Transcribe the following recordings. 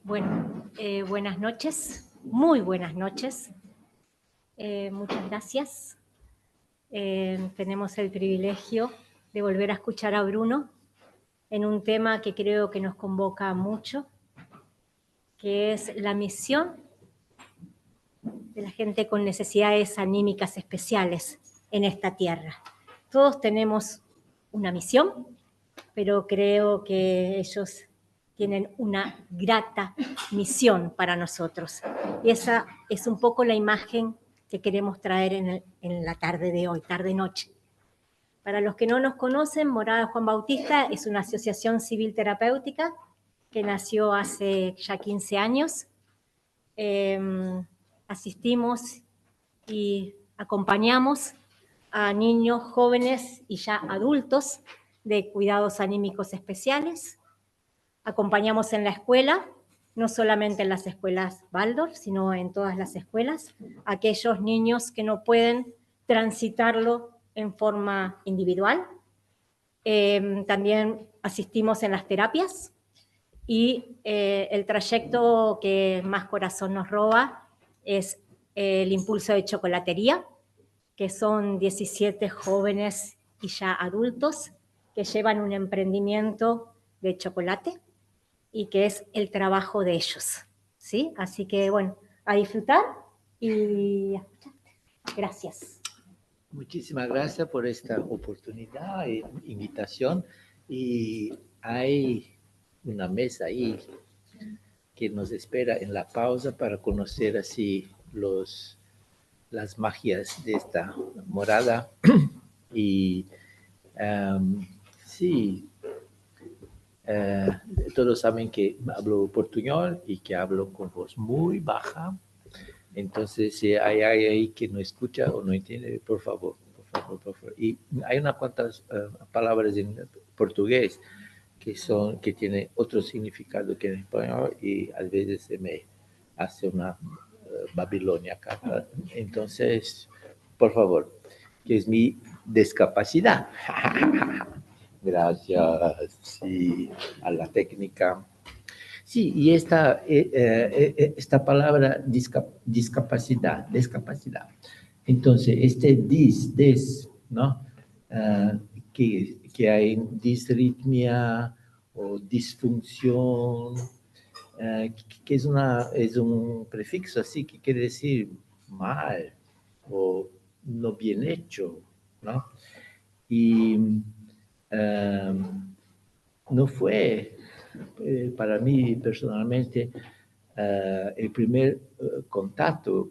Bueno, buenas noches, muy buenas noches. Muchas gracias. Tenemos el privilegio de volver a escuchar a Bruno en un tema que creo que nos convoca mucho, que es la misión de la gente con necesidades anímicas especiales en esta tierra. Todos tenemos una misión, pero creo que ellos tienen una grata misión para nosotros. Y esa es un poco la imagen que queremos traer en la tarde de hoy, tarde-noche. Para los que no nos conocen, Morada Juan Bautista es una asociación civil terapéutica que nació hace ya 15 años. Asistimos y acompañamos a niños, jóvenes y ya adultos de cuidados anímicos especiales. Acompañamos en la escuela, no solamente en las escuelas Waldorf, sino en todas las escuelas, aquellos niños que no pueden transitarlo en forma individual. También asistimos en las terapias y el trayecto que más corazón nos roba es el impulso de chocolatería, que son 17 jóvenes y ya adultos que llevan un emprendimiento de chocolate y que es el trabajo de ellos, ¿sí? Así que, bueno, a disfrutar y a escuchar. Gracias. Muchísimas gracias por esta oportunidad e invitación. Y hay una mesa ahí que nos espera en la pausa para conocer así las magias de esta morada. Y sí, todos saben que hablo portuñol y que hablo con voz muy baja. Entonces, si hay alguien ahí que no escucha o no entiende, por favor, por favor, por favor. Y hay unas cuantas palabras en portugués que tienen otro significado que en español y a veces se me hace una Babilonia acá. Entonces, por favor, que es mi discapacidad. Gracias, sí, a la técnica. Sí, y esta palabra discapacidad. Entonces, ¿no? Que hay disritmia o disfunción, que es un prefixo así que quiere decir mal o no bien hecho, ¿no? Y no fue para mí personalmente el primer contacto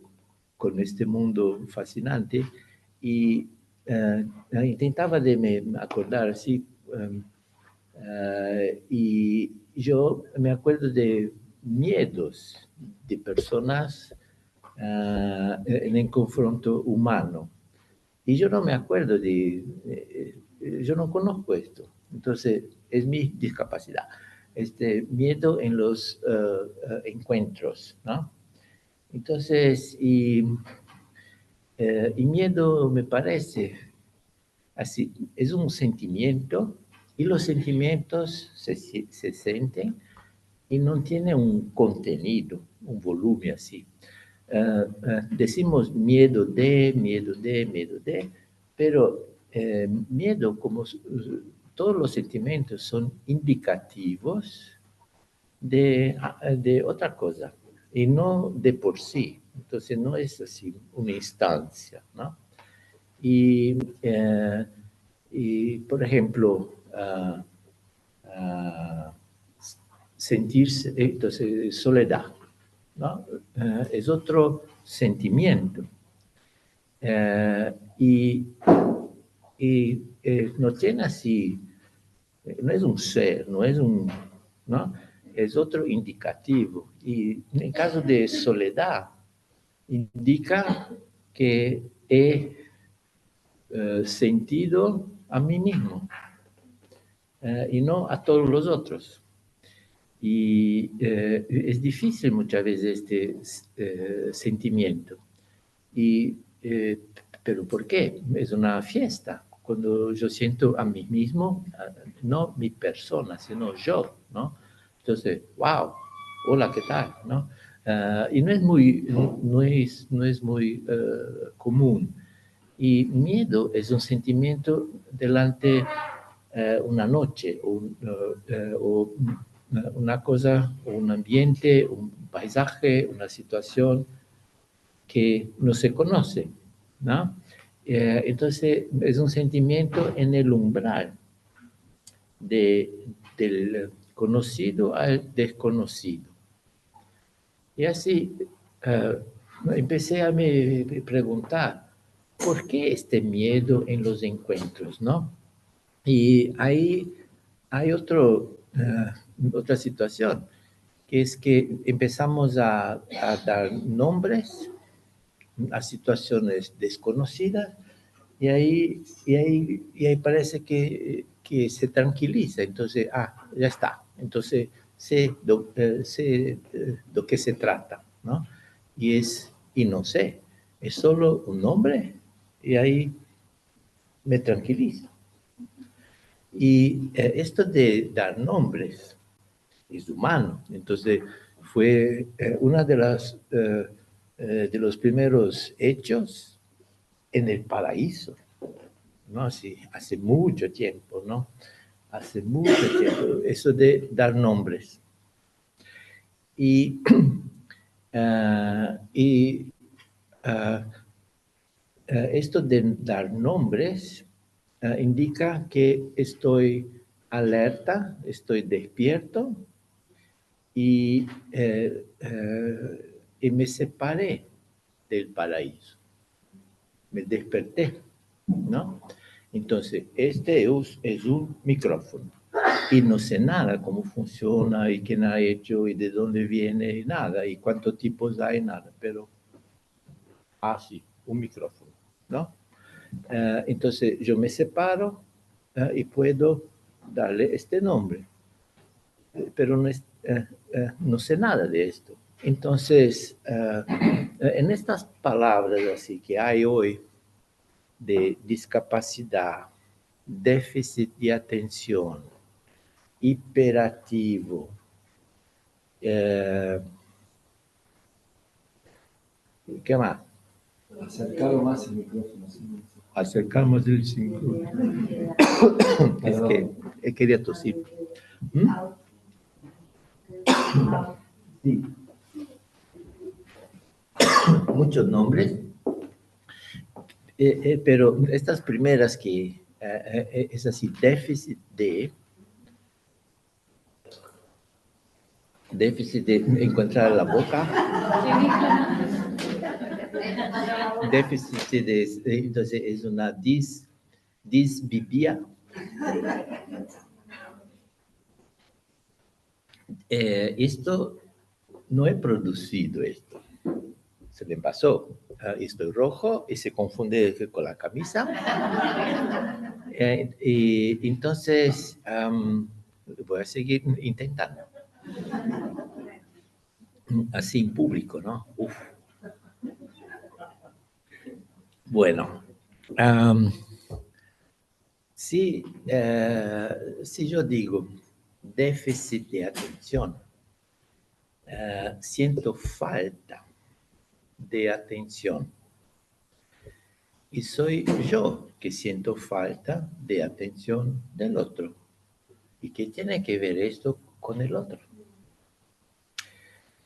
con este mundo fascinante y intentaba de me acordar así y yo me acuerdo de miedos de personas en el confronto humano y yo no me acuerdo yo no conozco esto, entonces es mi discapacidad. Miedo en los encuentros, ¿no? Entonces, y miedo me parece, así, es un sentimiento, y los sentimientos se sienten y no tienen un contenido, un volumen así. Decimos miedo de, pero miedo, como todos los sentimientos son indicativos de otra cosa y no de por sí. Entonces no es así una instancia, ¿no? Y por ejemplo, sentirse, entonces soledad, ¿no? Es otro sentimiento. Y no tiene así, no es un ser, no es un, ¿no? Es otro indicativo. Y en caso de soledad, indica que he sentido a mí mismo y no a todos los otros. Y es difícil muchas veces este sentimiento. Pero ¿por qué? Es una fiesta. Cuando yo siento a mí mismo, no mi persona, sino yo, ¿no? Entonces, wow, hola, ¿qué tal? ¿No? Y no es muy común. Y miedo es un sentimiento delante una noche o una cosa, o un ambiente, un paisaje, una situación que no se conoce, ¿no? Entonces es un sentimiento en el umbral del conocido al desconocido. Y así empecé a me preguntar, ¿por qué este miedo en los encuentros, no? Y ahí hay otra situación, que es que empezamos a dar nombres a situaciones desconocidas y ahí parece que se tranquiliza. Entonces, ya está. Entonces, sé de qué se trata, ¿no? Y no sé, es solo un nombre y ahí me tranquiliza. Y esto de dar nombres es humano. Entonces, fue una de los primeros hechos en el paraíso, ¿no? Así, hace mucho tiempo, ¿no? Hace mucho tiempo, eso de dar nombres. Y, y esto de dar nombres indica que estoy alerta, estoy despierto y me separé del paraíso, me desperté, ¿no? Entonces, este es un micrófono y no sé nada cómo funciona y quién ha hecho y de dónde viene, nada, y cuántos tipos hay, nada, pero sí, un micrófono, ¿no? Entonces, yo me separo y puedo darle este nombre, pero no sé nada de esto. Entonces, en estas palabras así que hay hoy de discapacidad, déficit de atención, hiperativo, ¿qué más? Acercarlo más el micrófono. Sí. Acercamos el micrófono. Es que quería toser. Sí. Muchos nombres, pero estas primeras que es así, déficit de encontrar la boca, déficit entonces es una disbibia. Esto no he producido esto, se me pasó. Estoy rojo y se confunde con la camisa. Y entonces voy a seguir intentando. Así en público, ¿no? Uf. Bueno, si yo digo déficit de atención, siento falta de atención. Y soy yo que siento falta de atención del otro. ¿Y qué tiene que ver esto con el otro?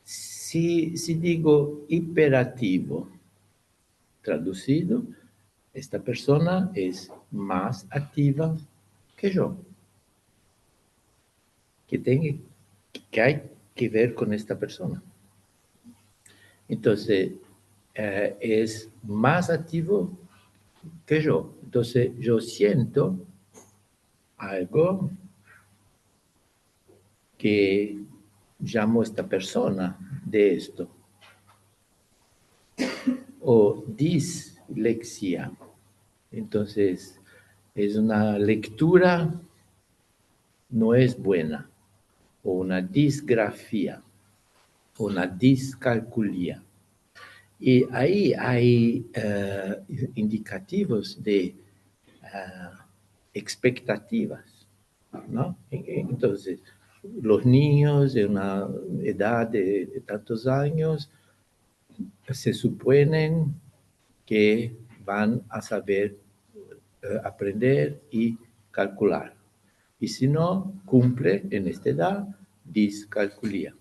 Si digo hiperactivo, traducido, esta persona es más activa que yo. ¿Qué hay que ver con esta persona? Entonces, es más activo que yo. Entonces, yo siento algo que llamo a esta persona de esto. O dislexia. Entonces, es una lectura no es buena. O una disgrafía. O una discalculia. Y ahí hay indicativos de expectativas, ¿no? Entonces, los niños de una edad de tantos años se suponen que van a saber aprender y calcular. Y si no cumple en esta edad, discalculia.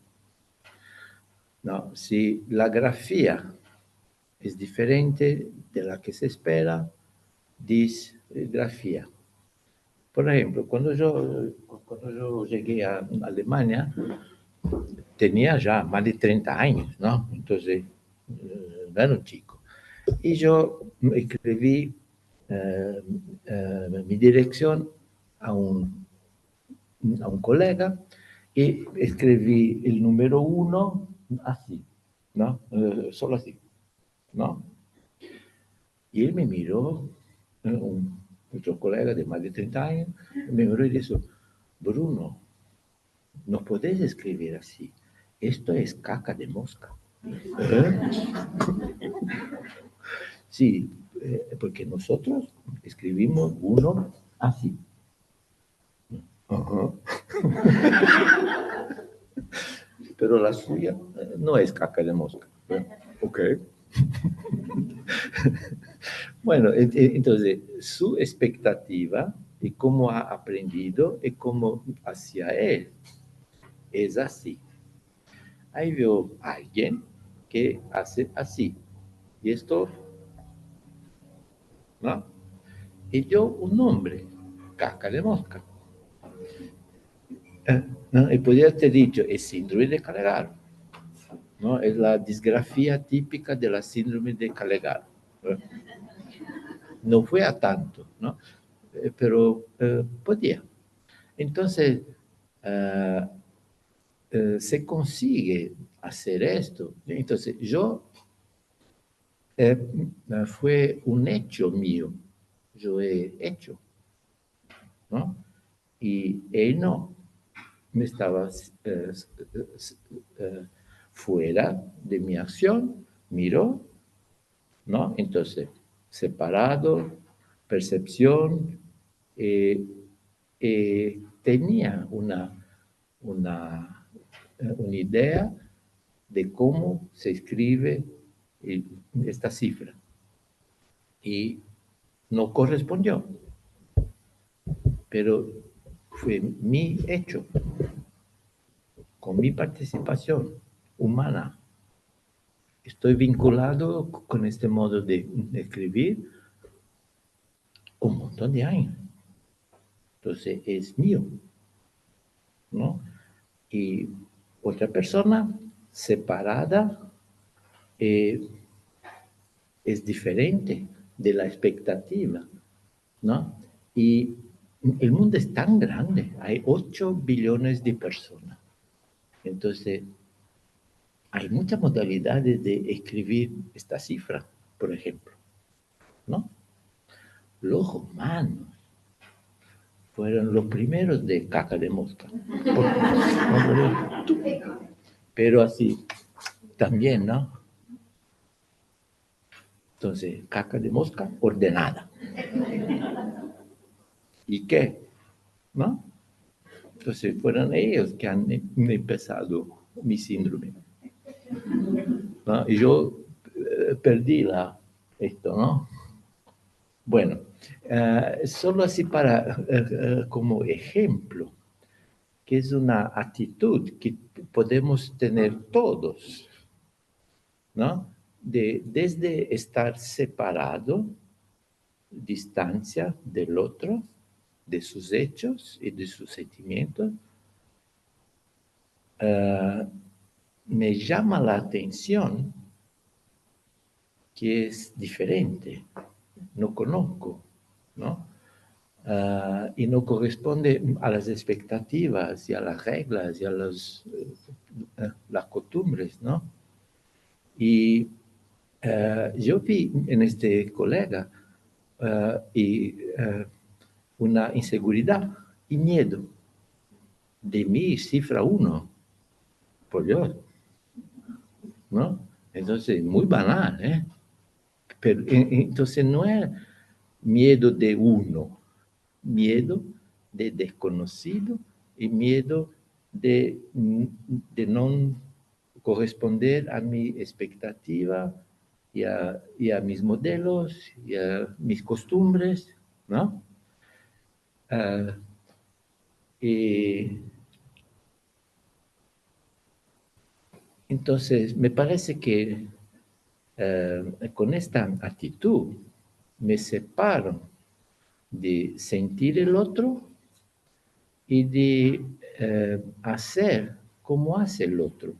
No, si la grafía es diferente de la que se espera, disgrafía. Por ejemplo, cuando yo llegué a Alemania, tenía ya más de 30 años, ¿no? Entonces, no era un chico. Y yo escribí mi dirección a un colega y escribí el número 1 así, ¿no? Solo así, ¿no? Y él me miró, otro colega de más de 30 años, me miró y dijo, Bruno, no podés escribir así. Esto es caca de mosca. Sí, porque nosotros escribimos 1 así. Ajá. Pero la suya no es caca de mosca. Ok. Bueno, entonces, su expectativa y cómo ha aprendido y cómo hacia él es así. Ahí veo a alguien que hace así. Y esto, ¿no? Y yo, un nombre, caca de mosca. ¿No? Y podría haber dicho, es síndrome de Calegaro, ¿no? Es la disgrafía típica de la síndrome de Calegaro. No fue a tanto, ¿no? Pero podía. Entonces, se consigue hacer esto. Entonces, fue un hecho mío. Yo he hecho, ¿no? Y él no. Me estaba fuera de mi acción, miró, ¿no? Entonces, separado, percepción, tenía una idea de cómo se escribe esta cifra y no correspondió, pero fue mi hecho, con mi participación humana. Estoy vinculado con este modo de escribir un montón de años. Entonces es mío, ¿no? Y otra persona separada es diferente de la expectativa, ¿no? Y el mundo es tan grande, hay 8 billones de personas. Entonces, hay muchas modalidades de escribir esta cifra, por ejemplo, ¿no? Los romanos fueron los primeros de caca de mosca. Pero así, también, ¿no? Entonces, caca de mosca ordenada. ¿Y qué? ¿No? Entonces, fueron ellos que han empezado mi síndrome, ¿no? Y yo perdí esto, ¿no? Bueno, solo así como ejemplo, que es una actitud que podemos tener todos, ¿no? Desde estar separado, distancia del otro, de sus hechos y de sus sentimientos, me llama la atención que es diferente, no conozco, ¿no? Y no corresponde a las expectativas y a las reglas y a las costumbres, ¿no? Y yo vi en este colega una inseguridad y miedo de mi cifra 1, por Dios, ¿no? Entonces, muy banal, ¿eh? Pero, entonces, no es miedo de uno, miedo de desconocido y miedo de no corresponder a mi expectativa y a mis modelos y a mis costumbres, ¿no? Y entonces, me parece que con esta actitud me separo de sentir el otro y de hacer como hace el otro,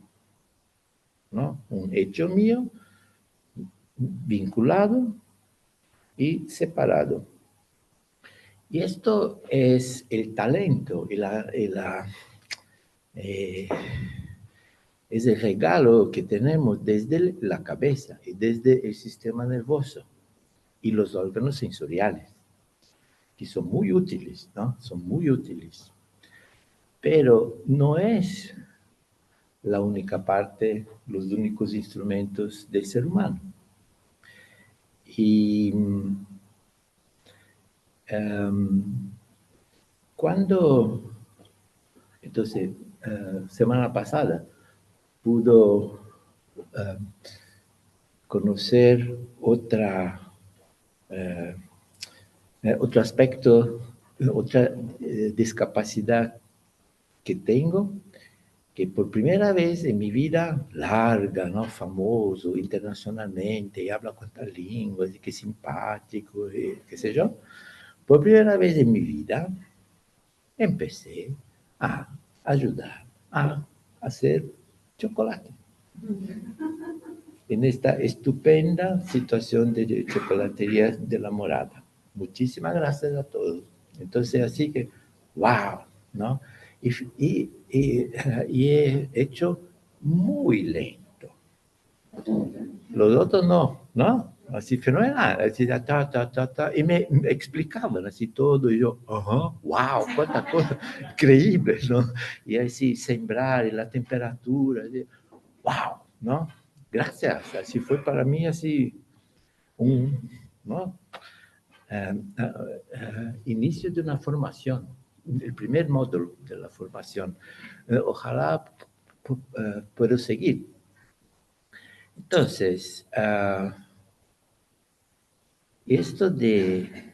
¿no? Un hecho mío vinculado y separado. Y esto es el talento es el regalo que tenemos desde la cabeza y desde el sistema nervioso y los órganos sensoriales, que son muy útiles, ¿no? Son muy útiles. Pero no es la única parte, los únicos instrumentos del ser humano. Y cuando, entonces, semana pasada, pudo conocer otro aspecto, otra discapacidad que tengo, que por primera vez en mi vida larga, ¿no? Famoso internacionalmente, y habla cuantas lenguas, y qué simpático, y qué sé yo, por primera vez en mi vida empecé a ayudar a hacer chocolate. En esta estupenda situación de chocolatería de La Morada. Muchísimas gracias a todos. Entonces, así que, wow, ¿no? Y he hecho muy lento. Los otros no, así fenomenal, así, y me explicaban así todo, y yo, ajá, wow, cuántas cosas increíbles, ¿no? Y así, sembrar, y la temperatura, y, wow, ¿no? Gracias, así fue para mí así ¿no? Inicio de una formación, el primer módulo de la formación. Ojalá pueda seguir. Entonces, esto de...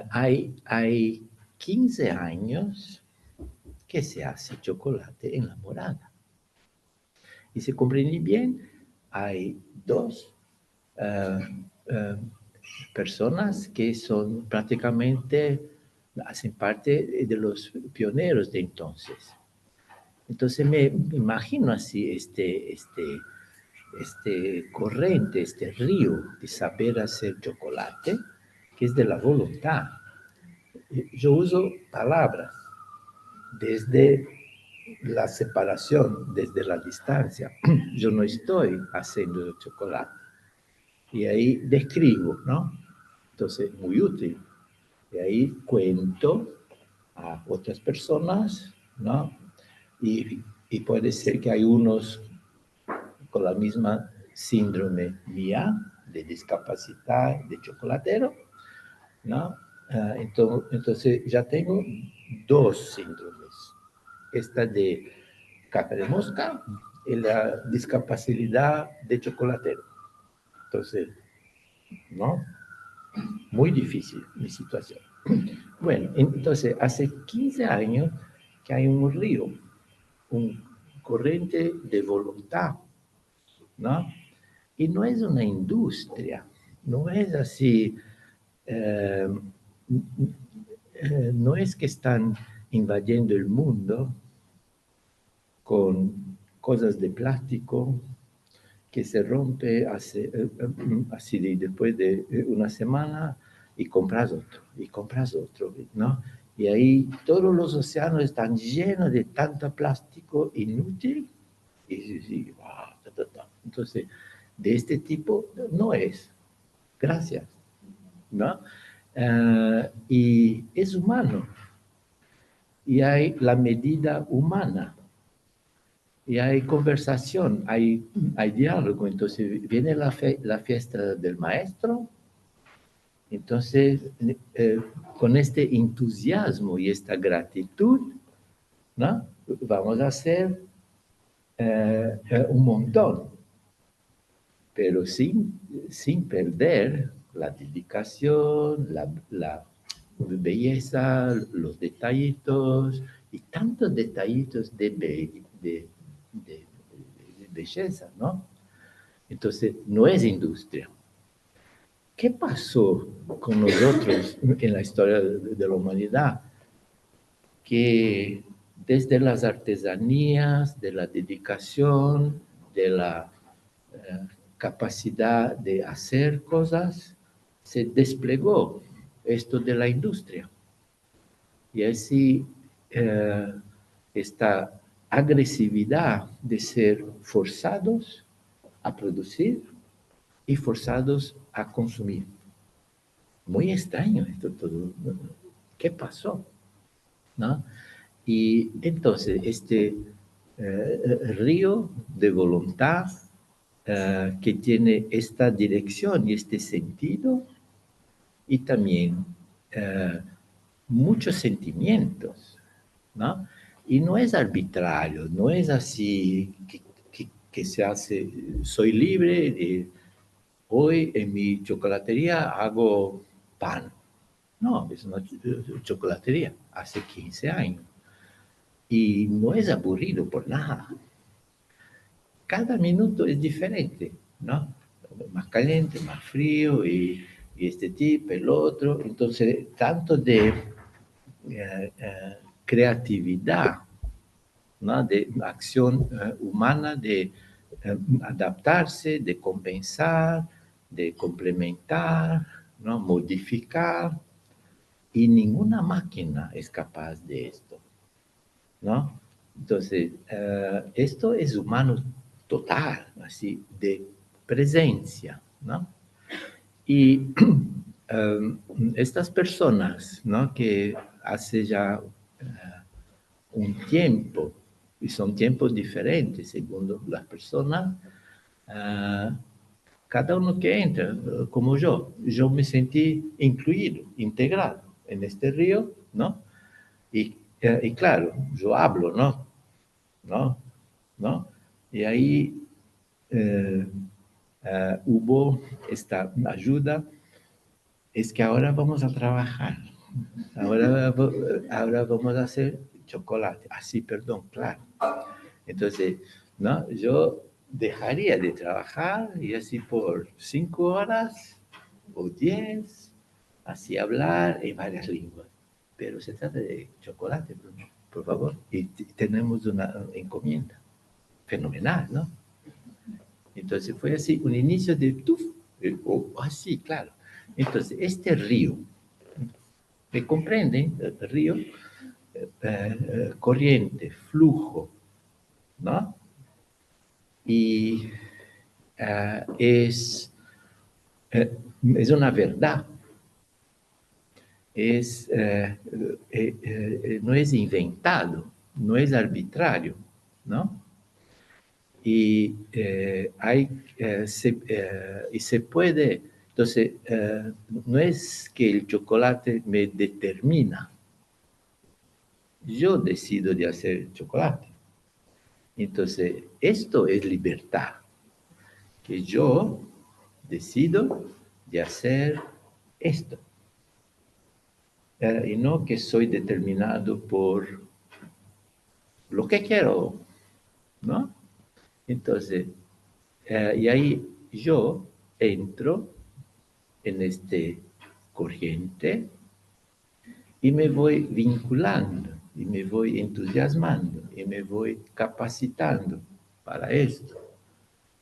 hay 15 años que se hace chocolate en La Morada. Y se comprende bien, hay dos personas que son prácticamente, hacen parte de los pioneros de entonces. Entonces me imagino así este corriente, este río de saber hacer chocolate, que es de la voluntad. Yo uso palabras desde la separación, desde la distancia. Yo no estoy haciendo chocolate. Y ahí describo, ¿no? Entonces, muy útil. Y ahí cuento a otras personas, ¿no? Y puede ser que hay unos con la misma síndrome mía, de discapacidad, de chocolatero, ¿no? Entonces ya tengo dos síndromes. Esta de caca de mosca y la discapacidad de chocolatero. Entonces, ¿no? Muy difícil mi situación. Bueno, entonces hace 15 años que hay un río, un corriente de voluntad, ¿no? Y no es una industria, no es así, no es que están invadiendo el mundo con cosas de plástico que se rompe así después de una semana y compras otro, ¿no? Y ahí todos los océanos están llenos de tanto plástico inútil. Y wow, entonces, de este tipo no es. Gracias, ¿no? Y es humano. Y hay la medida humana. Y hay conversación, hay diálogo. Entonces, viene la fiesta del maestro. Entonces, con este entusiasmo y esta gratitud, ¿no? Vamos a hacer un montón, pero sin perder la dedicación, la belleza, los detallitos y tantos detallitos de belleza, ¿no? Entonces, no es industria. ¿Qué pasó con nosotros en la historia de la humanidad? Que desde las artesanías, de la dedicación, de la capacidad de hacer cosas, se desplegó esto de la industria. Y así esta agresividad de ser forzados a producir y forzados a consumir. Muy extraño esto todo. ¿Qué pasó? ¿No? Y entonces este río de voluntad que tiene esta dirección y este sentido y también muchos sentimientos, ¿no? Y no es arbitrario, no es así que se hace, soy libre, hoy en mi chocolatería hago pan. No, es una chocolatería, hace 15 años. Y no es aburrido por nada. Cada minuto es diferente, ¿no? Más caliente, más frío y este tipo, el otro. Entonces, tanto de creatividad, ¿no? De acción humana, de adaptarse, de compensar, de complementar, ¿no? Modificar. Y ninguna máquina es capaz de esto, ¿no? Entonces, esto es humano total, así, de presencia, ¿no? Y estas personas, ¿no? Que hace ya un tiempo, y son tiempos diferentes según las personas, cada uno que entra, como yo me sentí incluido, integrado en este río, ¿no? Y claro, yo hablo, ¿no? ¿No? ¿No? Y ahí hubo esta ayuda, es que ahora vamos a trabajar, ahora vamos a hacer chocolate, así, perdón, claro. Entonces, ¿no? Yo dejaría de trabajar y así por 5 horas o 10, así hablar en varias lenguas. Pero se trata de chocolate, Bruno, por favor. Y tenemos una encomienda fenomenal, ¿no? Entonces fue así, un inicio de tuf, así, claro. Entonces, este río, ¿me comprenden? El río, corriente, flujo, ¿no? Y es una verdad, no es inventado, no es arbitrario, ¿no? Y se puede, entonces, no es que el chocolate me determina, yo decido de hacer chocolate. Entonces, esto es libertad, que yo decido de hacer esto. Y no que soy determinado por lo que quiero, ¿no? Entonces, y ahí yo entro en este corriente y me voy vinculando, y me voy entusiasmando, y me voy capacitando para esto,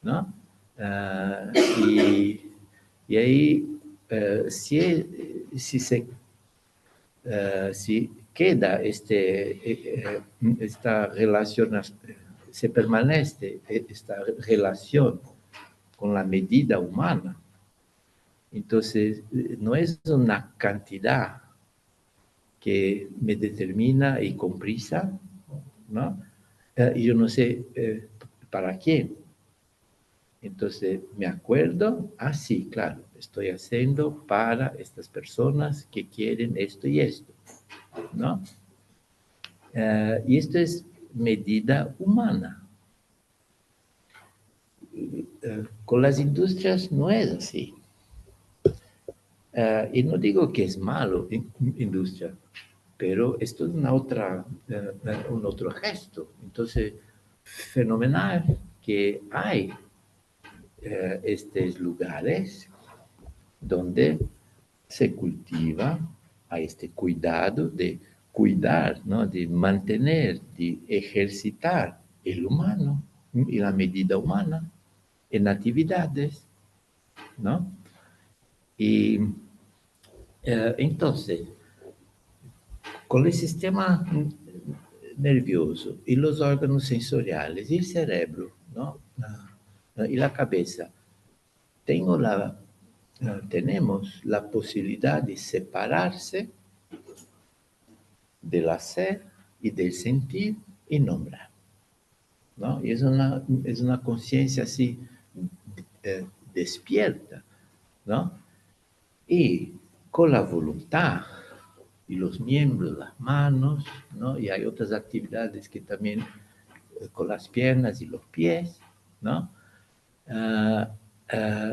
¿no? Uh, y, y, ahí, si queda esta relación, se permanece esta relación con la medida humana, entonces no es una cantidad que me determina y con prisa, ¿no? Yo no sé para quién. Entonces me acuerdo, sí, claro, estoy haciendo para estas personas que quieren esto y esto, ¿no? Y esto es medida humana. Con las industrias no es así. Y no digo que es malo industria, pero esto es un otro gesto. Entonces, fenomenal que hay estos lugares donde se cultiva a este cuidado de cuidar, ¿no? De mantener, de ejercitar el humano y la medida humana en actividades, ¿no? Y entonces, con el sistema nervioso y los órganos sensoriales y el cerebro, ¿no? Y la cabeza, tenemos la posibilidad de separarse del hacer y del sentir y nombrar, ¿no? Y es una conciencia así despierta, ¿no? Y con la voluntad y los miembros, las manos, ¿no? Y hay otras actividades que también con las piernas y los pies, ¿no?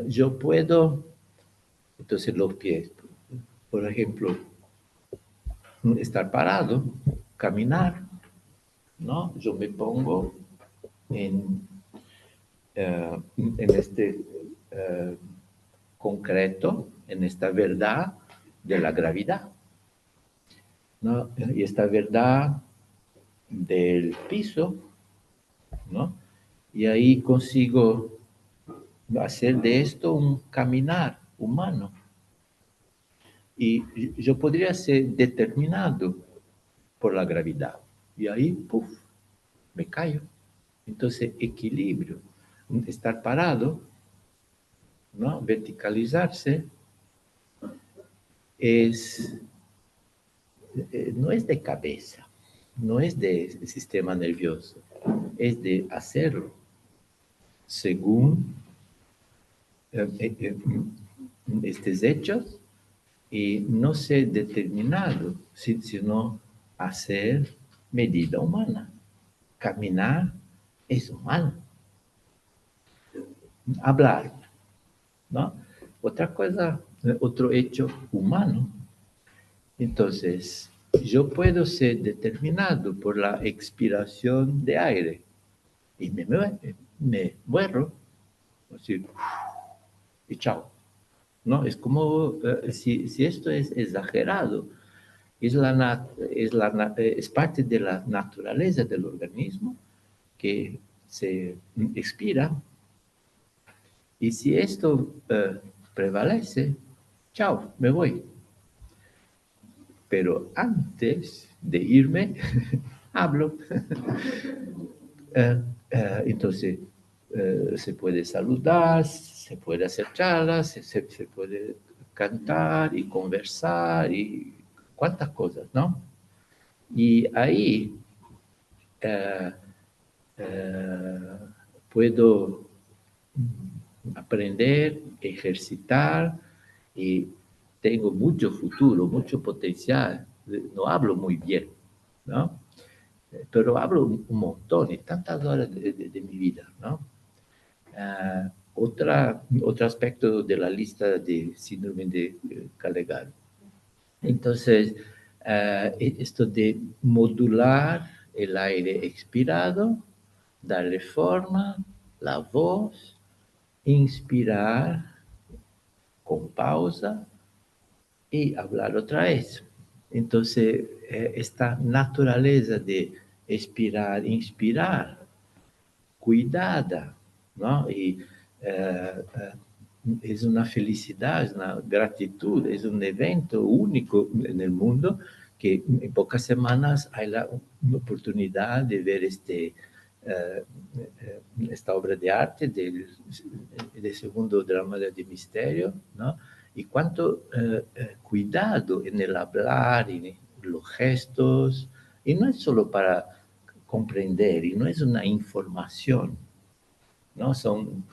Yo puedo, entonces los pies, por ejemplo, estar parado, caminar, ¿no? Yo me pongo en este concreto, en esta verdad de la gravedad, ¿no? Y esta verdad del piso, ¿no? Y ahí consigo hacer de esto un caminar humano. Y yo podría ser determinado por la gravedad. Y ahí, puff, me caigo. Entonces, equilibrio, estar parado, ¿no? Verticalizarse, no es de cabeza, no es de sistema nervioso, es de hacerlo según estos hechos y no ser determinado, sino hacer medida humana. Caminar es humano. Hablar, ¿no? Otra cosa, otro hecho humano. Entonces, yo puedo ser determinado por la expiración de aire y me muero, así, y chao. ¿No? Es como, si esto es exagerado, es parte de la naturaleza del organismo que se expira. Y si esto prevalece, chao, me voy. Pero antes de irme, hablo. Entonces, se puede saludar, se puede hacer charlas, se puede cantar y conversar y cuántas cosas, ¿no? Y ahí puedo aprender, ejercitar y tengo mucho futuro, mucho potencial. No hablo muy bien, ¿no? Pero hablo un montón y tantas horas de mi vida, ¿no? Otro aspecto de la lista de síndrome de Calegar. Entonces, esto de modular el aire expirado, darle forma, la voz, inspirar con pausa y hablar otra vez. Entonces, esta naturaleza de expirar, inspirar, cuidada, ¿no? Y es una felicidad, es una gratitud, es un evento único en el mundo que en pocas semanas hay la oportunidad de ver esta obra de arte del segundo drama de misterio, ¿no? Y cuánto cuidado en el hablar, en los gestos, y no es solo para comprender, y no es una información, ¿no? Son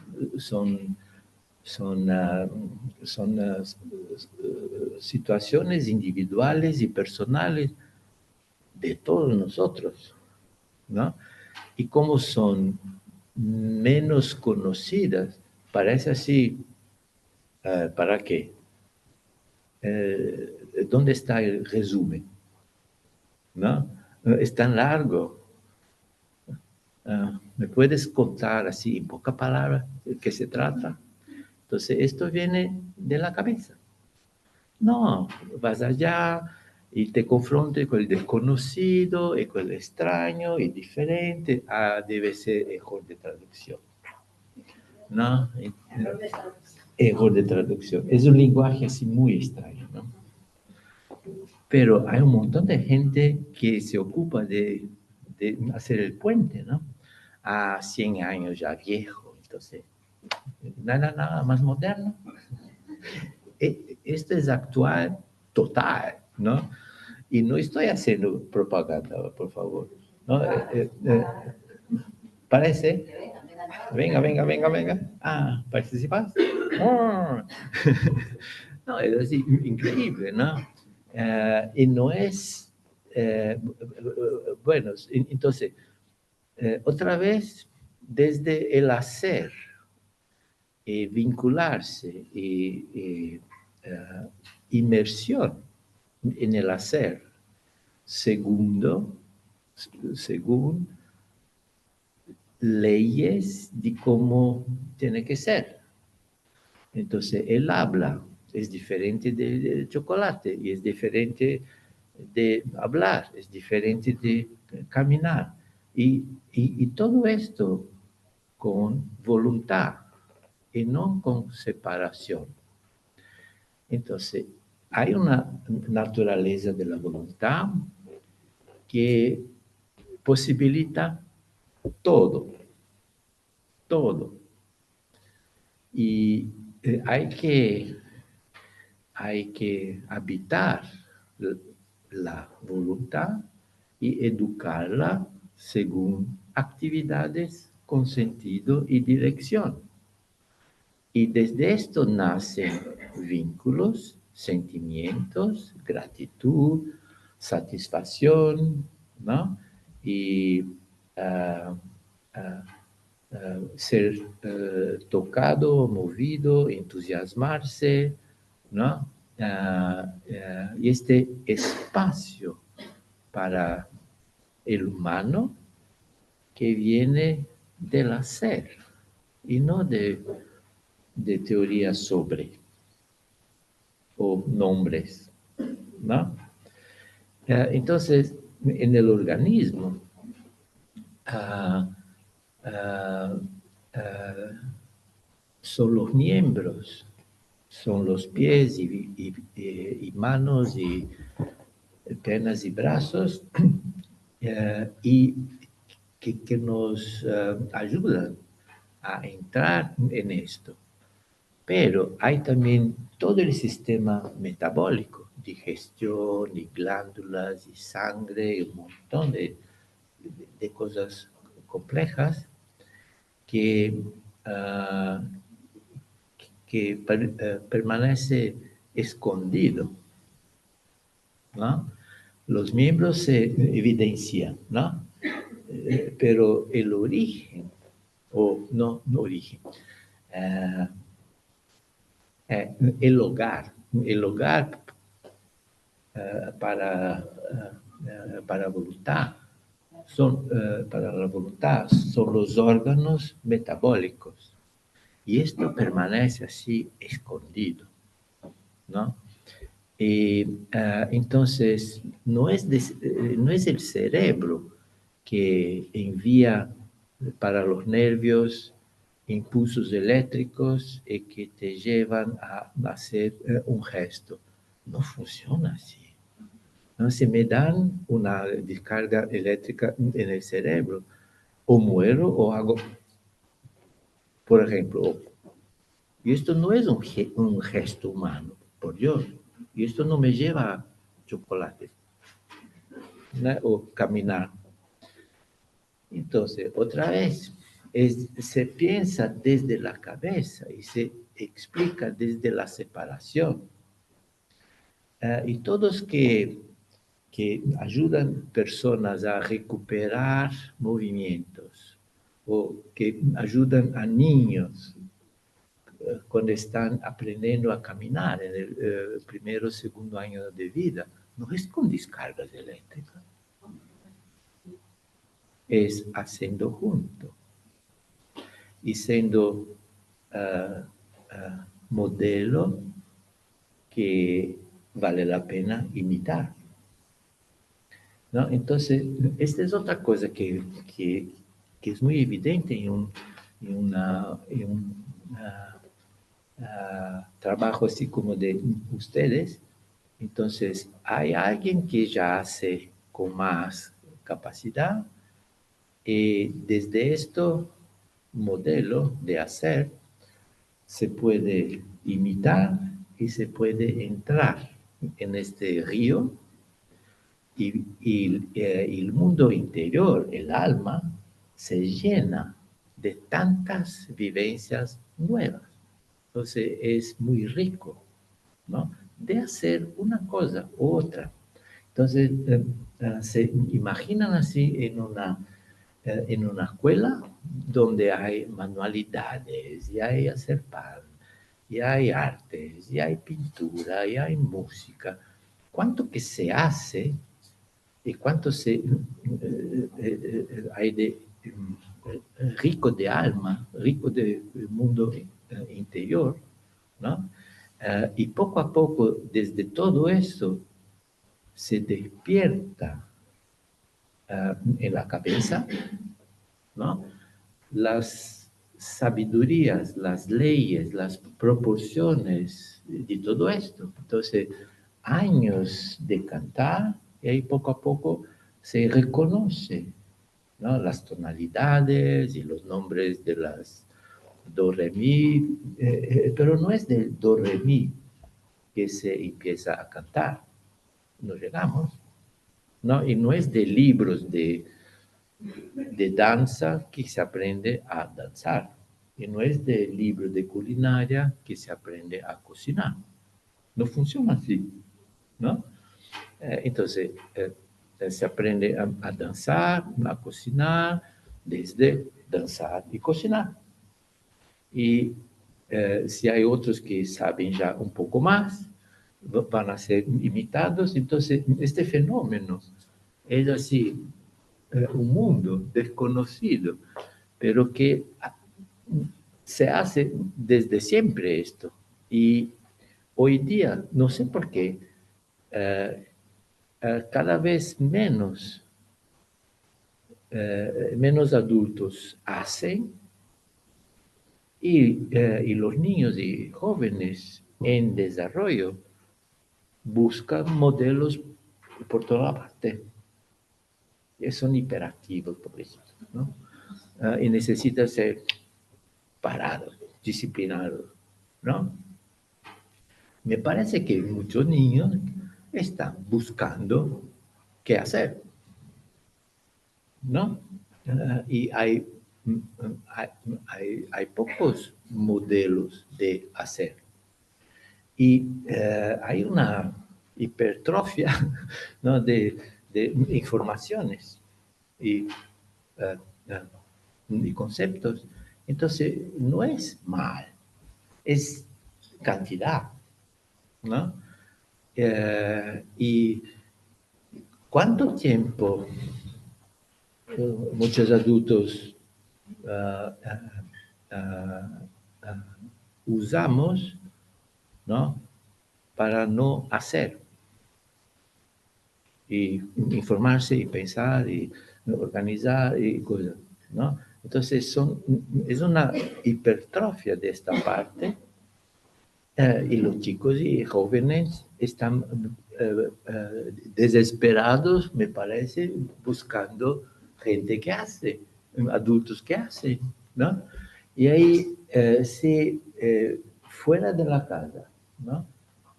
situaciones individuales y personales de todos nosotros, ¿no? Y como son menos conocidas, parece así, ¿para qué? ¿Dónde está el resumen? ¿No? Es tan largo. ¿Me puedes contar así, en pocas palabras, de qué se trata? Entonces, esto viene de la cabeza. No, vas allá y te confrontas con el desconocido y con el extraño y diferente. Debe ser error de traducción. ¿No? Error de traducción. Es un lenguaje así muy extraño, ¿no? Pero hay un montón de gente que se ocupa de hacer el puente, ¿no? A 100 años ya viejo, entonces, nada más moderno. Esto es actual total, ¿no? Y no estoy haciendo propaganda, por favor, ¿no? Parece. Venga. ¿Participas? No, es así, increíble, ¿no? Y no es, bueno, entonces, otra vez, desde el hacer, vincularse y inmersión en el hacer, según leyes de cómo tiene que ser. Entonces, él habla, es diferente de chocolate y es diferente de hablar, es diferente de caminar. Y todo esto con voluntad y no con separación. Entonces, hay una naturaleza de la voluntad que posibilita todo. Y hay que habitar la voluntad y educarla según actividades con sentido y dirección. Y desde esto nacen vínculos, sentimientos, gratitud, satisfacción, ¿no? Y ser tocado, movido, entusiasmarse, ¿no? Y este espacio para el humano que viene del hacer y no de teorías sobre o nombres, ¿no? Entonces, en el organismo, son los miembros, son los pies y manos y piernas y brazos y que nos ayudan a entrar en esto. Pero hay también todo el sistema metabólico, digestión y glándulas y sangre y un montón de cosas complejas que permanece escondido, ¿no? Los miembros se evidencian, ¿no? Pero el origen, o no origen, el hogar para voluntad, para la voluntad, son los órganos metabólicos. Y esto permanece así escondido, ¿no? Entonces, no es el cerebro que envía para los nervios impulsos eléctricos y que te llevan a hacer un gesto. No funciona así. ¿No? Si me dan una descarga eléctrica en el cerebro, o muero o hago, por ejemplo, y esto no es un gesto humano, por Dios. Y esto no me lleva a chocolate, ¿no? O caminar. Entonces, otra vez, se piensa desde la cabeza y se explica desde la separación. Y todos que que ayudan personas a recuperar movimientos o que ayudan a niños cuando están aprendiendo a caminar en el primero o segundo año de vida, no es con descargas eléctricas, es haciendo junto y siendo modelo que vale la pena imitar, ¿no? Entonces, esta es otra cosa que es muy evidente en un trabajo así como de ustedes. Entonces, hay alguien que ya hace con más capacidad y desde este modelo de hacer se puede imitar y se puede entrar en este río y el mundo interior, el alma, se llena de tantas vivencias nuevas. Entonces es muy rico, ¿no? De hacer una cosa u otra. Entonces se imaginan así en una escuela donde hay manualidades, y hay hacer pan, y hay artes, y hay pintura, y hay música. ¿Cuánto que se hace y cuánto hay de rico de alma, rico de mundo interior, ¿no? Y poco a poco, desde todo eso, se despierta en la cabeza, ¿no? Las sabidurías, las leyes, las proporciones de todo esto. Entonces, años de cantar y ahí poco a poco se reconoce, ¿no? Las tonalidades y los nombres de las do, re, mi, pero no es del do, re, mi que se empieza a cantar. No llegamos, ¿no? Y no es de libros de danza que se aprende a danzar. Y no es de libros de culinaria que se aprende a cocinar. No funciona así, ¿no? Entonces, se aprende a danzar, a cocinar, desde danzar y cocinar. Y si hay otros que saben ya un poco más, van a ser imitados. Entonces, este fenómeno es así, un mundo desconocido, pero que se hace desde siempre esto. Y hoy día, no sé por qué, cada vez menos adultos hacen y los niños y jóvenes en desarrollo buscan modelos por toda parte. Son hiperactivos, por eso, ¿no? Y necesitan ser parados, disciplinados, ¿no? Me parece que muchos niños están buscando qué hacer, ¿no? Y hay pocos modelos de hacer. Y hay una hipertrofia, ¿no? de informaciones y conceptos. Entonces, no es mal, es cantidad, ¿no? Y ¿cuánto tiempo muchos adultos usamos, ¿no? Para no hacer? Y informarse y pensar y organizar y cosas, ¿no? Entonces es una hipertrofia de esta parte y los chicos y jóvenes están desesperados, me parece, buscando gente que hace, adultos que hacen, ¿no? Y ahí, si fuera de la casa, ¿no?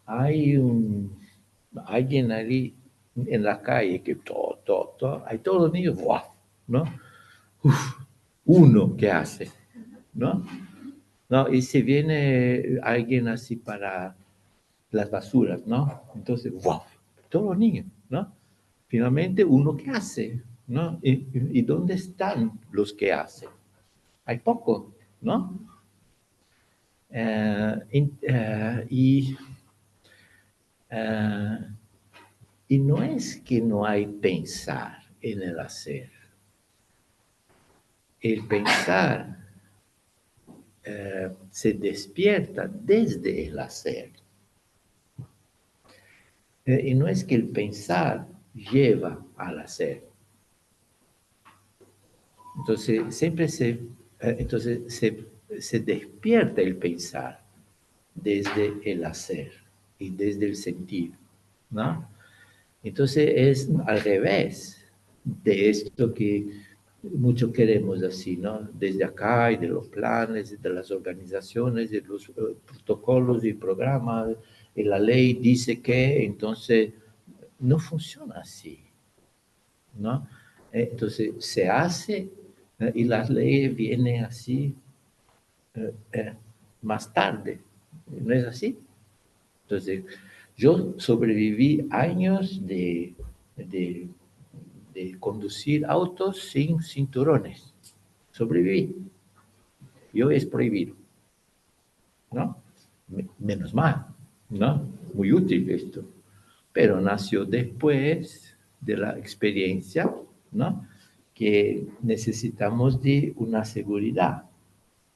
Hay alguien ahí en la calle que hay todos los niños, ¡guau! ¿No? Uno que hace, ¿no? ¿No? Y si viene alguien así para las basuras, ¿no? Entonces, ¡wow! Todos los niños, ¿no? finalmente uno que hace, ¿no? ¿Y dónde están los que hacen? Hay poco, ¿no? Y no es que no hay pensar en el hacer. El pensar se despierta desde el hacer. Y no es que el pensar lleva al hacer. Entonces, siempre se despierta el pensar desde el hacer y desde el sentir, ¿no? Entonces, es al revés de esto que mucho queremos así, ¿no? Desde acá y de los planes, de las organizaciones, de los protocolos y programas, y la ley dice que, entonces, no funciona así, ¿no? Entonces, se hace y las leyes vienen así más tarde, ¿no es así? Entonces, yo sobreviví años de conducir autos sin cinturones. Sobreviví. Y hoy es prohibido, ¿no? Menos mal, ¿no? Muy útil esto. Pero nació después de la experiencia, ¿no? Que necesitamos de una seguridad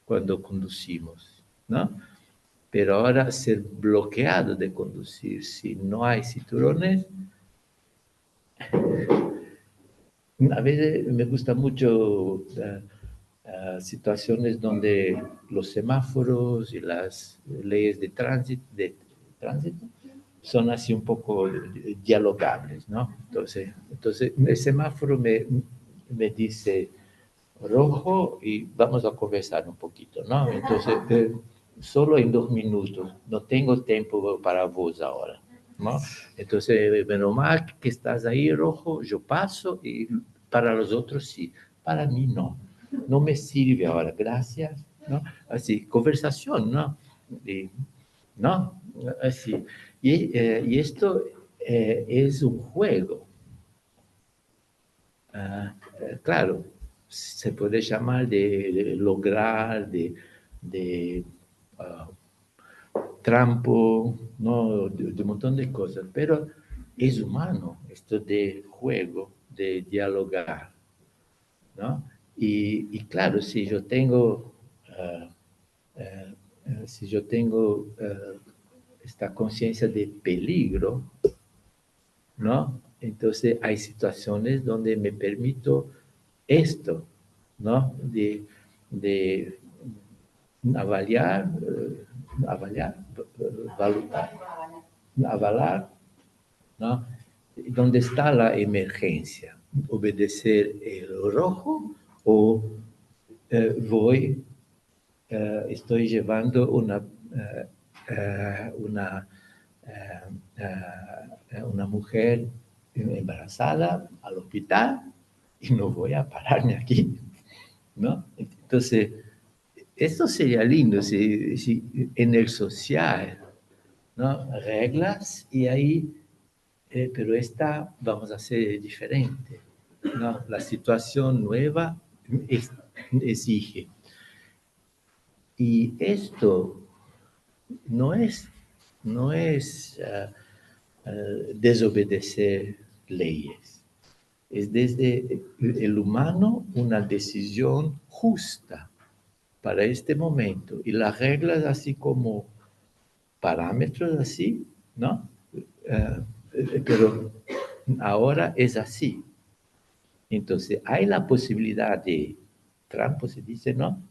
cuando conducimos, ¿no? Pero ahora ser bloqueado de conducir si no hay cinturones, a veces me gusta mucho situaciones donde los semáforos y las leyes de tránsito son así un poco dialogables, ¿no? Entonces el semáforo me dice rojo y vamos a conversar un poquito, ¿no? Entonces, solo en 2 minutos, no tengo tiempo para vos ahora, ¿no? Entonces, menos mal que estás ahí rojo, yo paso y para los otros sí, para mí no. No me sirve ahora, gracias, ¿no? Así, conversación, ¿no? ¿No? Así. Y esto es un juego. Claro, se puede llamar de lograr, de trampo, ¿no? De un montón de cosas, pero es humano esto de juego, de dialogar, ¿no? Y claro, si yo tengo esta conciencia de peligro, ¿no? Entonces hay situaciones donde me permito esto, ¿no? De avaliar, avalar, ¿no? ¿Dónde está la emergencia? ¿Obedecer el rojo o estoy llevando una mujer embarazada al hospital y no voy a pararme aquí, ¿no? Entonces, esto sería lindo si en el social, ¿no? Reglas y ahí, pero esta vamos a hacer diferente, ¿no? La situación nueva exige. Y esto no es desobedecer leyes. Es desde el humano una decisión justa para este momento. Y las reglas así como parámetros así, ¿no? Pero ahora es así. Entonces, hay la posibilidad de trampa, se dice, ¿no?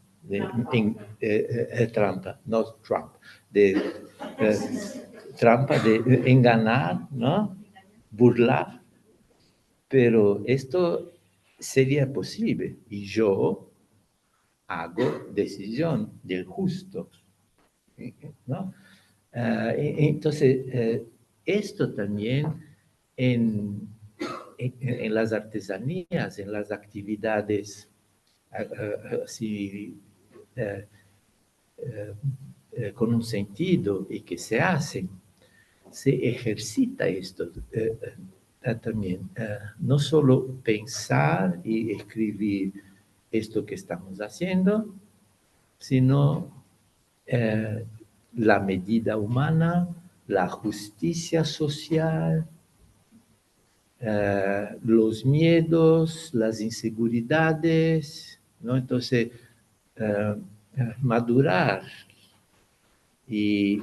Trampa, no Trump, de trampa, de engañar, ¿no? Burlar, pero esto sería posible y yo hago decisión del justo, ¿no? Entonces, esto también en las artesanías, en las actividades así, con un sentido y que se hacen, se ejercita esto. también, no solo pensar y escribir esto que estamos haciendo, sino la medida humana, la justicia social, los miedos, las inseguridades, ¿no? Entonces, madurar y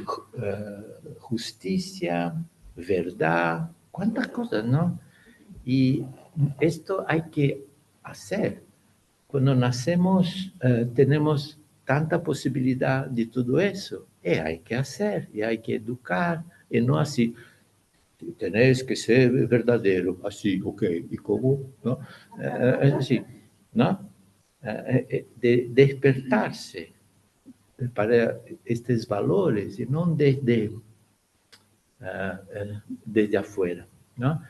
justicia, verdad, cuántas cosas, ¿no? Y esto hay que hacer. Cuando nacemos tenemos tanta posibilidad de todo eso. Y hay que hacer, y hay que educar, y no así. Tenéis que ser verdadero, así, ok, ¿y cómo? ¿No? Así, ¿no? De despertarse para estos valores y no desde afuera, ¿no?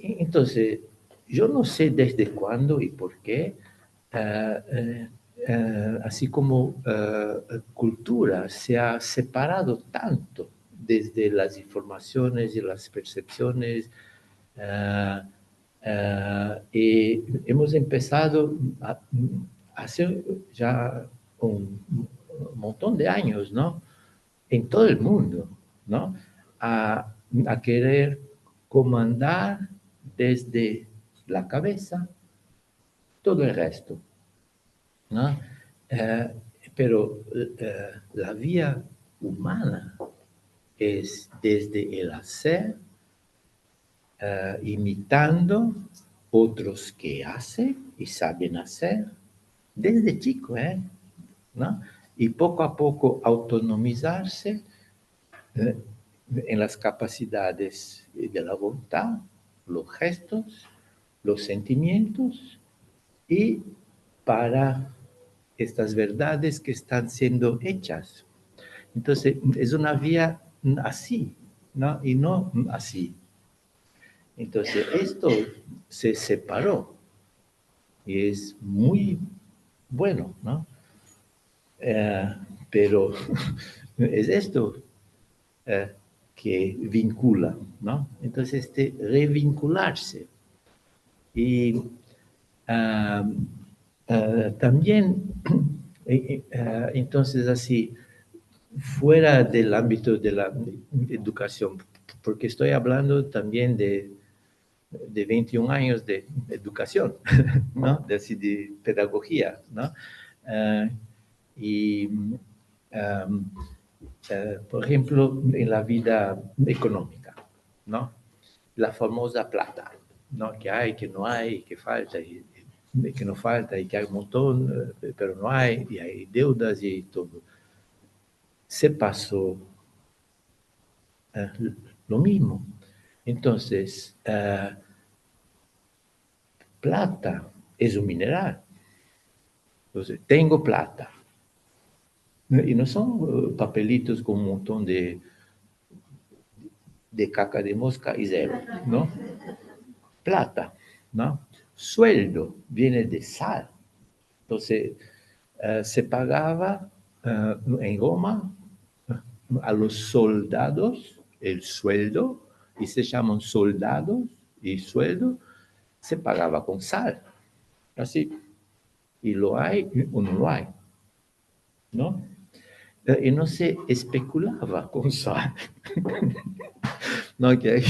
Entonces, yo no sé desde cuándo y por qué, así como cultura se ha separado tanto desde las informaciones y las percepciones, y hemos empezado hace ya un montón de años, ¿no? En todo el mundo, ¿no? A querer comandar desde la cabeza todo el resto, ¿no? Eh, pero la vía humana es desde el hacer, imitando otros que hacen y saben hacer, desde chico, ¿no? Y poco a poco autonomizarse en las capacidades de la voluntad, los gestos, los sentimientos y para estas verdades que están siendo hechas. Entonces, es una vía así, ¿no? Y no así. Entonces, esto se separó y es muy bueno, ¿no? Pero es esto que vincula, ¿no? Entonces, revincularse. Y también, entonces, así, fuera del ámbito de la educación, porque estoy hablando también de 21 años de educación, ¿no? De pedagogía, ¿no? Y, por ejemplo, en la vida económica, ¿no? La famosa plata, ¿no? Que hay, que no hay, que falta, y que no falta, y que hay un montón, pero no hay, y hay deudas y todo. Se pasó lo mismo. Entonces, plata es un mineral. Entonces, tengo plata. Y no son papelitos con un montón de caca de mosca y cero, ¿no? Plata, ¿no? Sueldo viene de sal. Entonces, se pagaba en Roma a los soldados el sueldo, y se llaman soldados, y sueldo se pagaba con sal. Así. Y lo hay o no lo hay, ¿no? Y no se especulaba con sal. No, que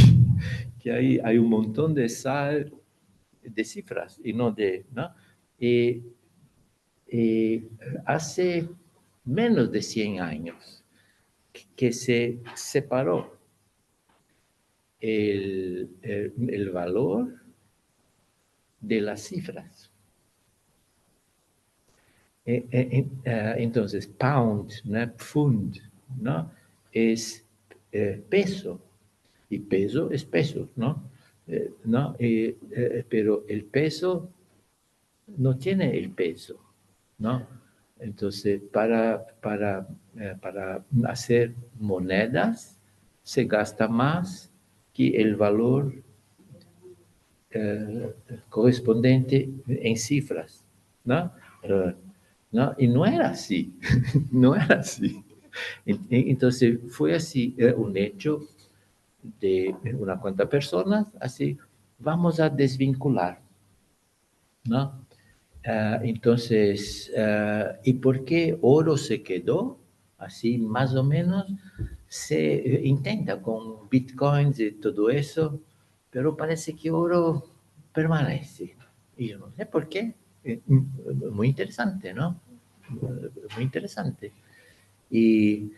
hay un montón de sal, de cifras, y no de, ¿no? Y hace menos de 100 años que se separó el valor de las cifras. Entonces, pound, ¿no? Pfund, ¿no? Es peso, y peso es peso, ¿no? ¿No? Pero el peso no tiene el peso, ¿no? Entonces, para hacer monedas se gasta más que el valor correspondiente en cifras, ¿no? ¿No? Y no era así, no era así. Entonces, fue así un hecho de unas cuantas personas, así vamos a desvincular, ¿no? Entonces, ¿y por qué oro se quedó? Así más o menos se intenta con bitcoins y todo eso, pero parece que oro permanece. Y yo no sé por qué. Muy interesante, ¿no? Muy interesante. Y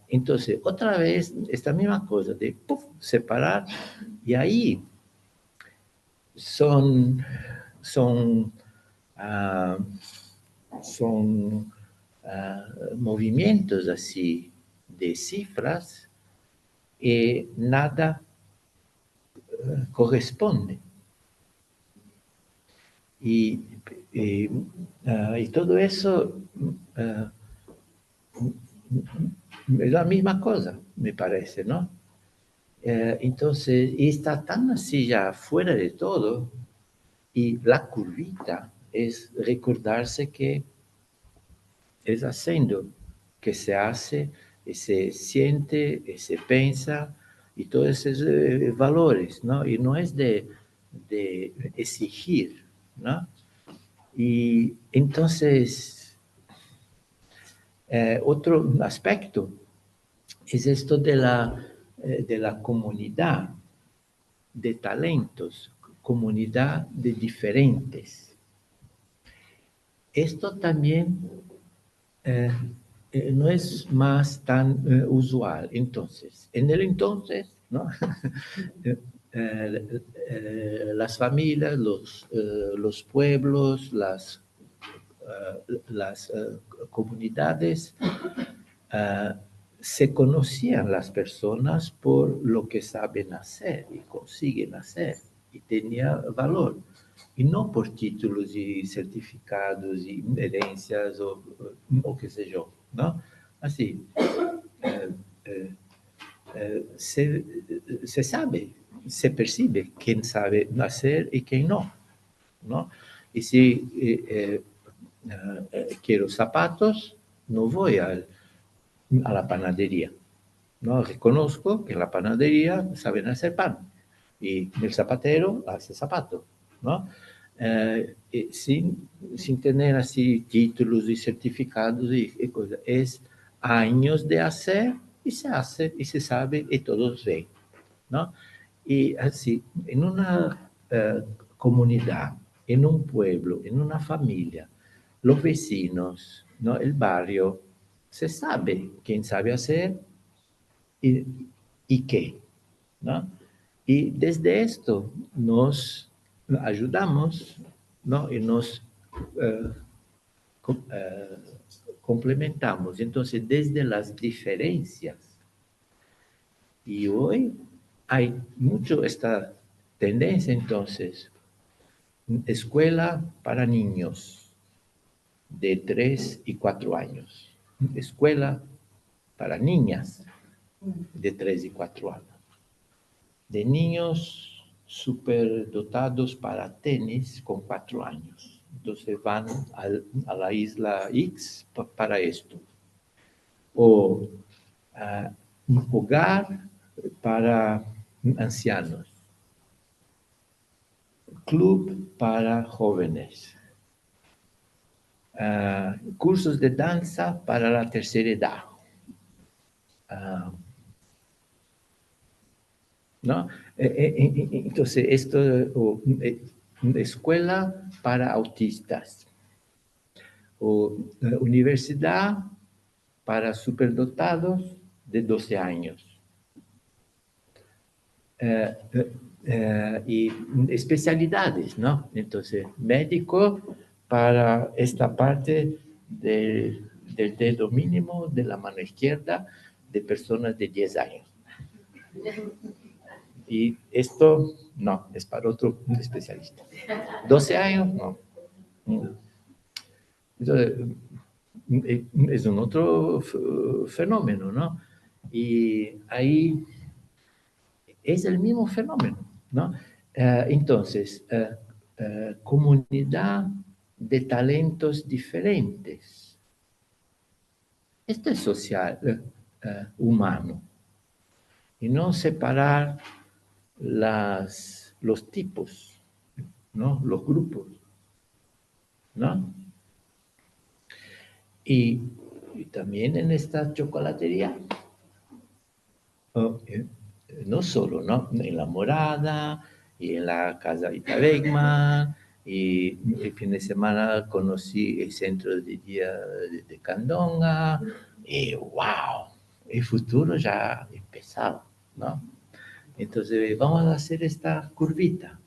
entonces, otra vez, esta misma cosa de puff, separar, y ahí son, son, ah, son movimientos así de cifras y nada corresponde. Y, y todo eso es la misma cosa, me parece, ¿no? Entonces, y está tan así ya fuera de todo, y la curvita es recordarse que es haciendo que se hace, y se siente, y se piensa, y todos esos valores, ¿no? Y no es de exigir, ¿no? Y entonces, otro aspecto es esto de la comunidad de talentos, comunidad de diferentes. Esto también no es más tan usual. Entonces, en el entonces, ¿no? Las familias, los pueblos, las comunidades, se conocían las personas por lo que saben hacer y consiguen hacer, y tenía valor, y no por títulos y certificados y herencias o qué sé yo, ¿no? Así, se sabe, se percibe quién sabe hacer y quién no, ¿no? Y si quiero zapatos, no voy a la panadería, ¿no? Reconozco que en la panadería saben hacer pan y el zapatero hace zapato, ¿no? Sin tener así títulos y certificados y cosas. Es años de hacer y se hace y se sabe y todos ven, ¿no? Y así, en una comunidad, en un pueblo, en una familia, los vecinos, ¿no? El barrio, se sabe quién sabe hacer y, y qué, ¿no? Y desde esto nos ayudamos, ¿no? Y nos eh, complementamos. Entonces, desde las diferencias. Y hoy hay mucho esta tendencia, entonces, escuela para niños de 3 y 4 años, escuela para niñas de 3 y 4 años, de niños superdotados para tenis con 4 años. Entonces van a la isla X para esto. O un hogar para ancianos. Club para jóvenes. Cursos de danza para la tercera edad. ¿No? Entonces, esto, escuela para autistas, o universidad para superdotados de 12 años. Y especialidades, ¿no? Entonces, médico para esta parte del dedo mínimo de la mano izquierda de personas de 10 años. Y esto no, es para otro especialista. 12 años, no. Entonces, es un otro fenómeno, ¿no? Y ahí es el mismo fenómeno, ¿no? Entonces, comunidad de talentos diferentes. Esto es social, humano. y no separar los tipos, ¿no? Los grupos, ¿no? Y también en esta chocolatería, no solo, ¿no? En la Morada y en la Casa Ita Beckman, y el fin de semana conocí el centro de día de Candonga, y wow, el futuro ya ha empezado, ¿no? Entonces vamos a hacer esta curvita.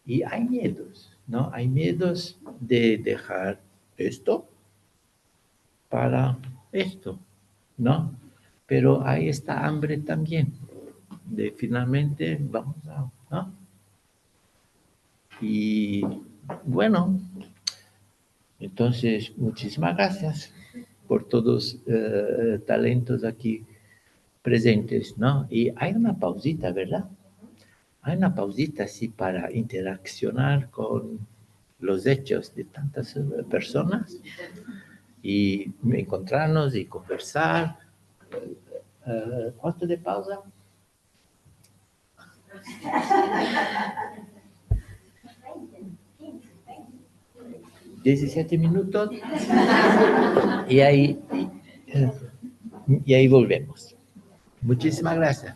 Y hay miedos, ¿no? Hay miedos de dejar esto para esto, ¿no? Pero hay esta hambre también de finalmente vamos a, ¿no? Y bueno, entonces muchísimas gracias por todos talentos aquí presentes, ¿no? Y hay una pausita, ¿verdad? Hay una pausita así para interaccionar con los hechos de tantas personas y encontrarnos y conversar. ¿Cuánto de pausa? 17 minutos y ahí volvemos. Muchísimas gracias.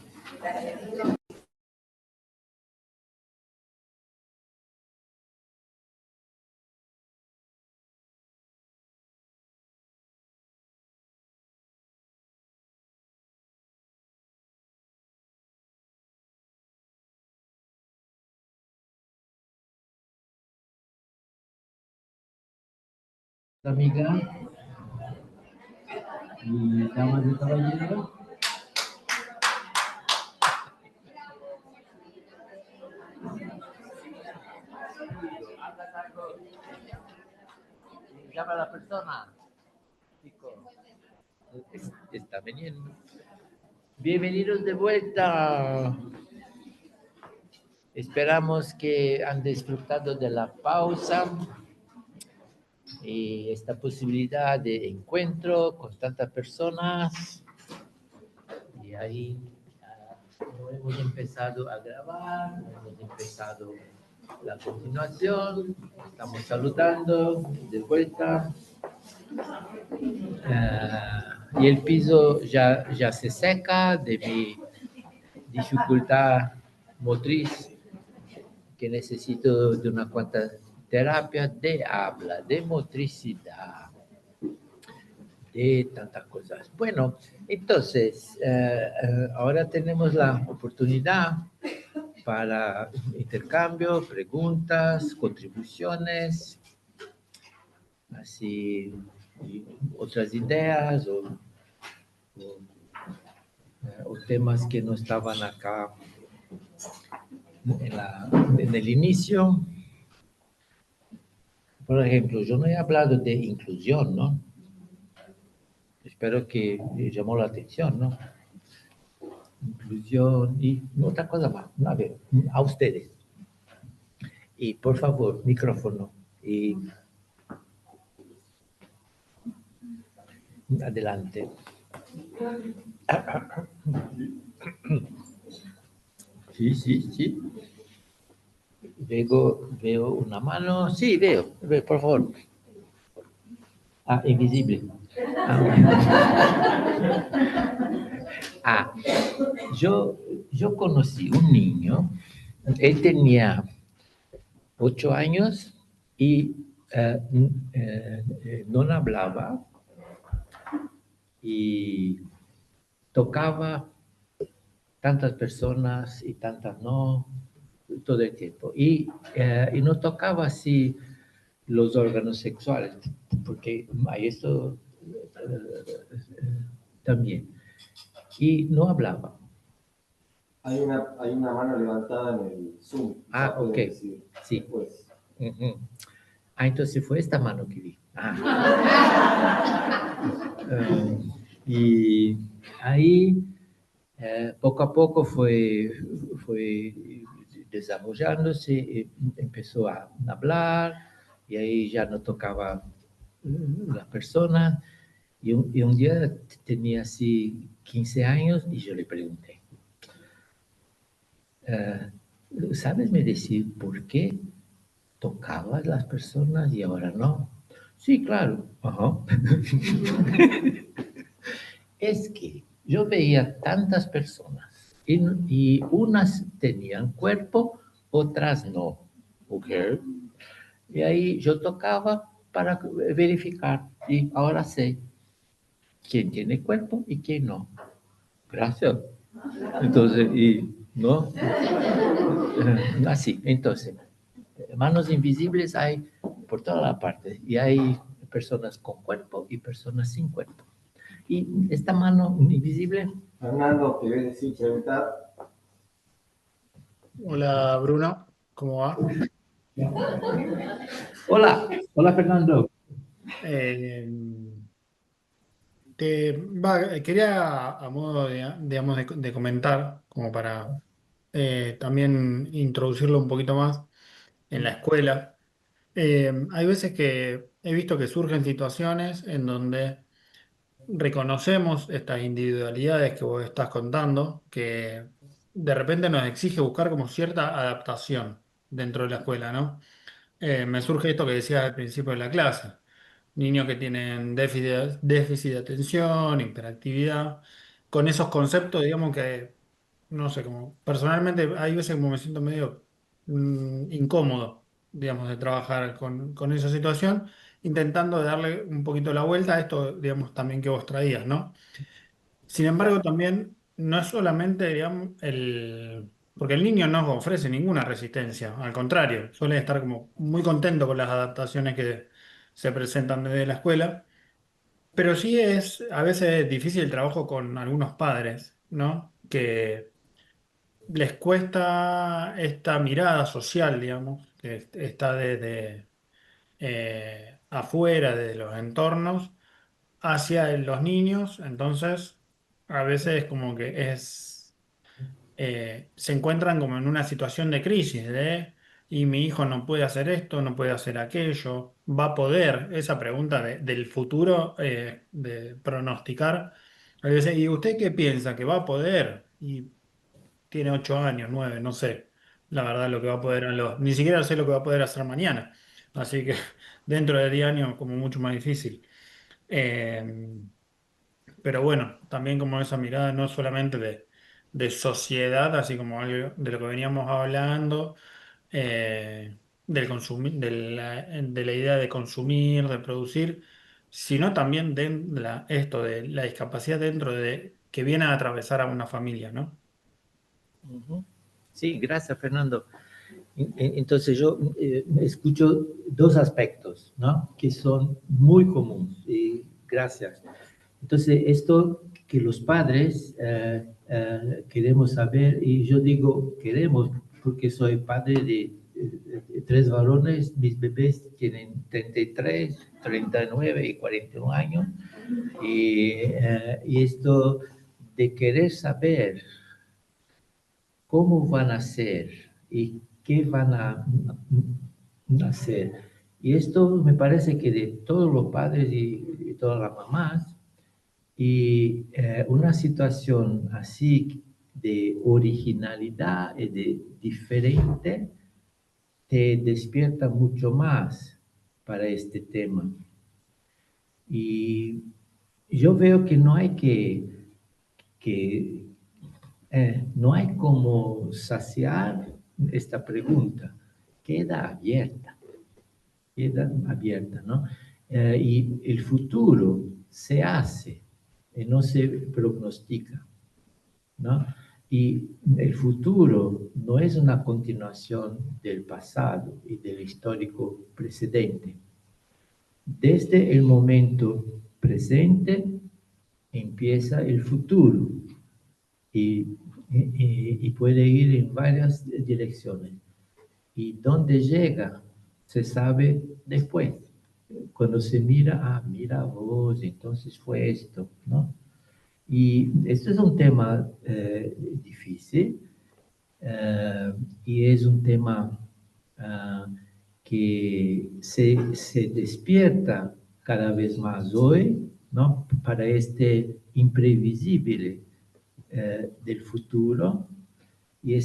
Amiga y damas y caballeros, llama a la persona. Está veniendo. Bienvenidos de vuelta. Esperamos que han disfrutado de la pausa y esta posibilidad de encuentro con tantas personas. Y ahí hemos empezado a grabar, hemos empezado la continuación, estamos saludando de vuelta. Y el piso ya se seca de mi dificultad motriz, que necesito de una cuanta terapia de habla, de motricidad, de tantas cosas. Bueno, entonces, ahora tenemos la oportunidad para intercambio, preguntas, contribuciones, así, y otras ideas o temas que no estaban acá en el inicio. Por ejemplo, yo no he hablado de inclusión, ¿no? Espero que llamó la atención, ¿no? Inclusión y otra cosa más. A ver, a ustedes. Y por favor, micrófono. Y adelante. Sí, sí, sí. Veo una mano. Sí, veo. Por favor. Ah, invisible. Ah, yo conocí un niño. Él tenía 8 años y no hablaba y tocaba tantas personas y tantas no, todo el tiempo. Y no tocaba así los órganos sexuales, porque hay esto también. Y no hablaba. Hay una mano levantada en el Zoom. Ah, ok. Sí. Después. Uh-huh. Ah, entonces fue esta mano que vi. Y ahí poco a poco fue desarrollándose, empezó a hablar y ahí ya no tocaba la persona. Y un día tenía así 15 años y yo le pregunté, ¿sabes me decir por qué tocabas las personas y ahora no? Sí, claro. Ajá. Es que yo veía tantas personas y unas tenían cuerpo, otras no. ¿Ok? Y ahí yo tocaba para verificar y ahora sé quién tiene cuerpo y quién no. Gracias. Entonces, y no, así. Entonces, manos invisibles hay por toda la parte y hay personas con cuerpo y personas sin cuerpo. Y esta mano invisible. Fernando, ¿querés decir preguntar? Hola Bruno, ¿cómo va? Hola, hola Fernando. Eh, quería a modo de, digamos, de comentar, como para también introducirlo un poquito más en la escuela. Hay veces que he visto que surgen situaciones en donde reconocemos estas individualidades que vos estás contando, que de repente nos exige buscar como cierta adaptación dentro de la escuela, ¿no? Me surge esto que decías al principio de la clase. Niños que tienen déficit de atención, hiperactividad. Con esos conceptos, digamos que, no sé, como personalmente hay veces como me siento medio incómodo, digamos, de trabajar con esa situación, intentando darle un poquito la vuelta a esto, digamos, también que vos traías, ¿no? Sin embargo, también no es solamente, digamos, porque el niño no ofrece ninguna resistencia, al contrario, suele estar como muy contento con las adaptaciones que se presentan desde la escuela, pero sí es a veces difícil el trabajo con algunos padres, ¿no? Que les cuesta esta mirada social, digamos, que está desde afuera, de los entornos hacia los niños, entonces a veces como que se encuentran como en una situación de crisis, y mi hijo no puede hacer esto, no puede hacer aquello, va a poder, esa pregunta del futuro, de pronosticar, a veces, ¿y usted qué piensa? ¿Que va a poder? Y tiene 8 años, 9, no sé, la verdad lo que va a poder, ni siquiera sé lo que va a poder hacer mañana, así que dentro de 10 años como mucho más difícil. Eh, pero bueno, también como esa mirada no solamente de sociedad, así como algo de lo que veníamos hablando, de la idea de consumir, de producir, sino también esto de la discapacidad dentro de que viene a atravesar a una familia, ¿no? Ujú. Sí, gracias Fernando. Entonces yo escucho dos aspectos, ¿no? Que son muy comunes. Gracias. Entonces, esto que los padres queremos saber, y yo digo queremos porque soy padre de tres varones, mis bebés tienen 33, 39 y 41 años, y esto de querer saber cómo van a ser y qué van a hacer. Y esto me parece que de todos los padres y todas las mamás, y una situación así de originalidad y de diferente te despierta mucho más para este tema. Y yo veo que no hay que no hay como saciar esta pregunta. Queda abierta, ¿no? Y el futuro se hace, no se prognostica, ¿no? Y el futuro no es una continuación del pasado y del histórico precedente. Desde el momento presente empieza el futuro y, y puede ir en varias direcciones. Y dónde llega se sabe después. Cuando se mira, mira vos, entonces fue esto, ¿no? Y esto es un tema difícil y es un tema que se despierta cada vez más hoy, ¿no? Para este imprevisible del futuro y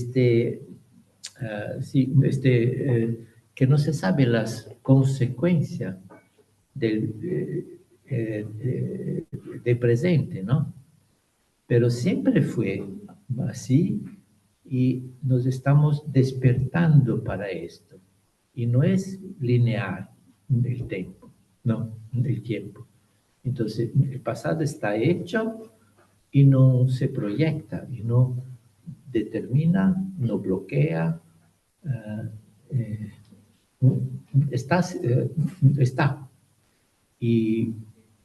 que no se sabe las consecuencias del presente, ¿no? Pero siempre fue así y nos estamos despertando para esto. Y no es lineal el tiempo, no, el tiempo. Entonces, el pasado está hecho y no se proyecta, y no determina, no bloquea, está. Y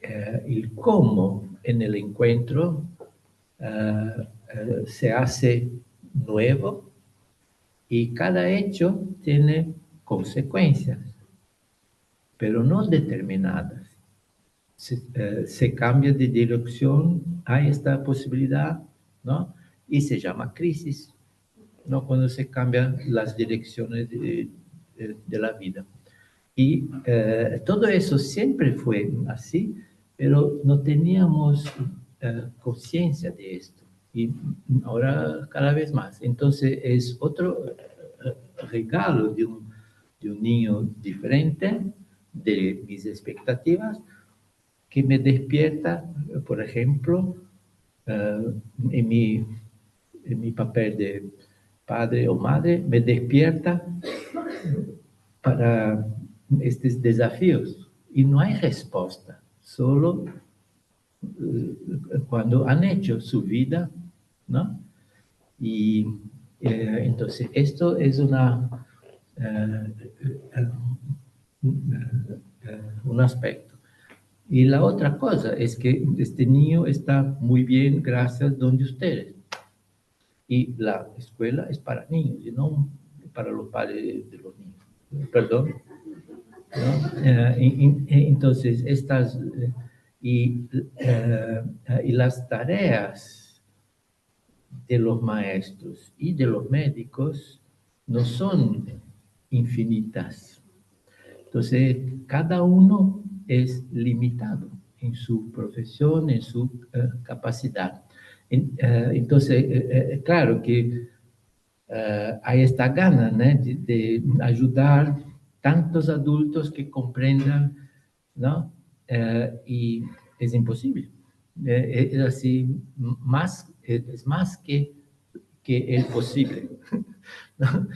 el cómo en el encuentro se hace nuevo y cada hecho tiene consecuencias, pero no determinadas. Se cambia de dirección, hay esta posibilidad, ¿no? Y se llama crisis, ¿no? Cuando se cambian las direcciones de la vida. Y todo eso siempre fue así, pero no teníamos conciencia de esto. Y ahora cada vez más. Entonces es otro regalo de un niño diferente, de mis expectativas, que me despierta, por ejemplo, en mi papel de padre o madre, me despierta para estos desafíos. Y no hay respuesta, solo cuando han hecho su vida, ¿no? Y entonces esto es un aspecto. Y la otra cosa es que este niño está muy bien gracias donde ustedes. Y la escuela es para niños y no para los padres de los niños. Perdón. ¿No? Entonces, y las tareas de los maestros y de los médicos no son infinitas. Entonces, cada uno es limitado en su profesión, en su capacidad. Entonces, claro que hay esta gana, ¿no? de ayudar tantos adultos que comprendan, ¿no? Y es imposible. Es así, es más que el posible. ¿No?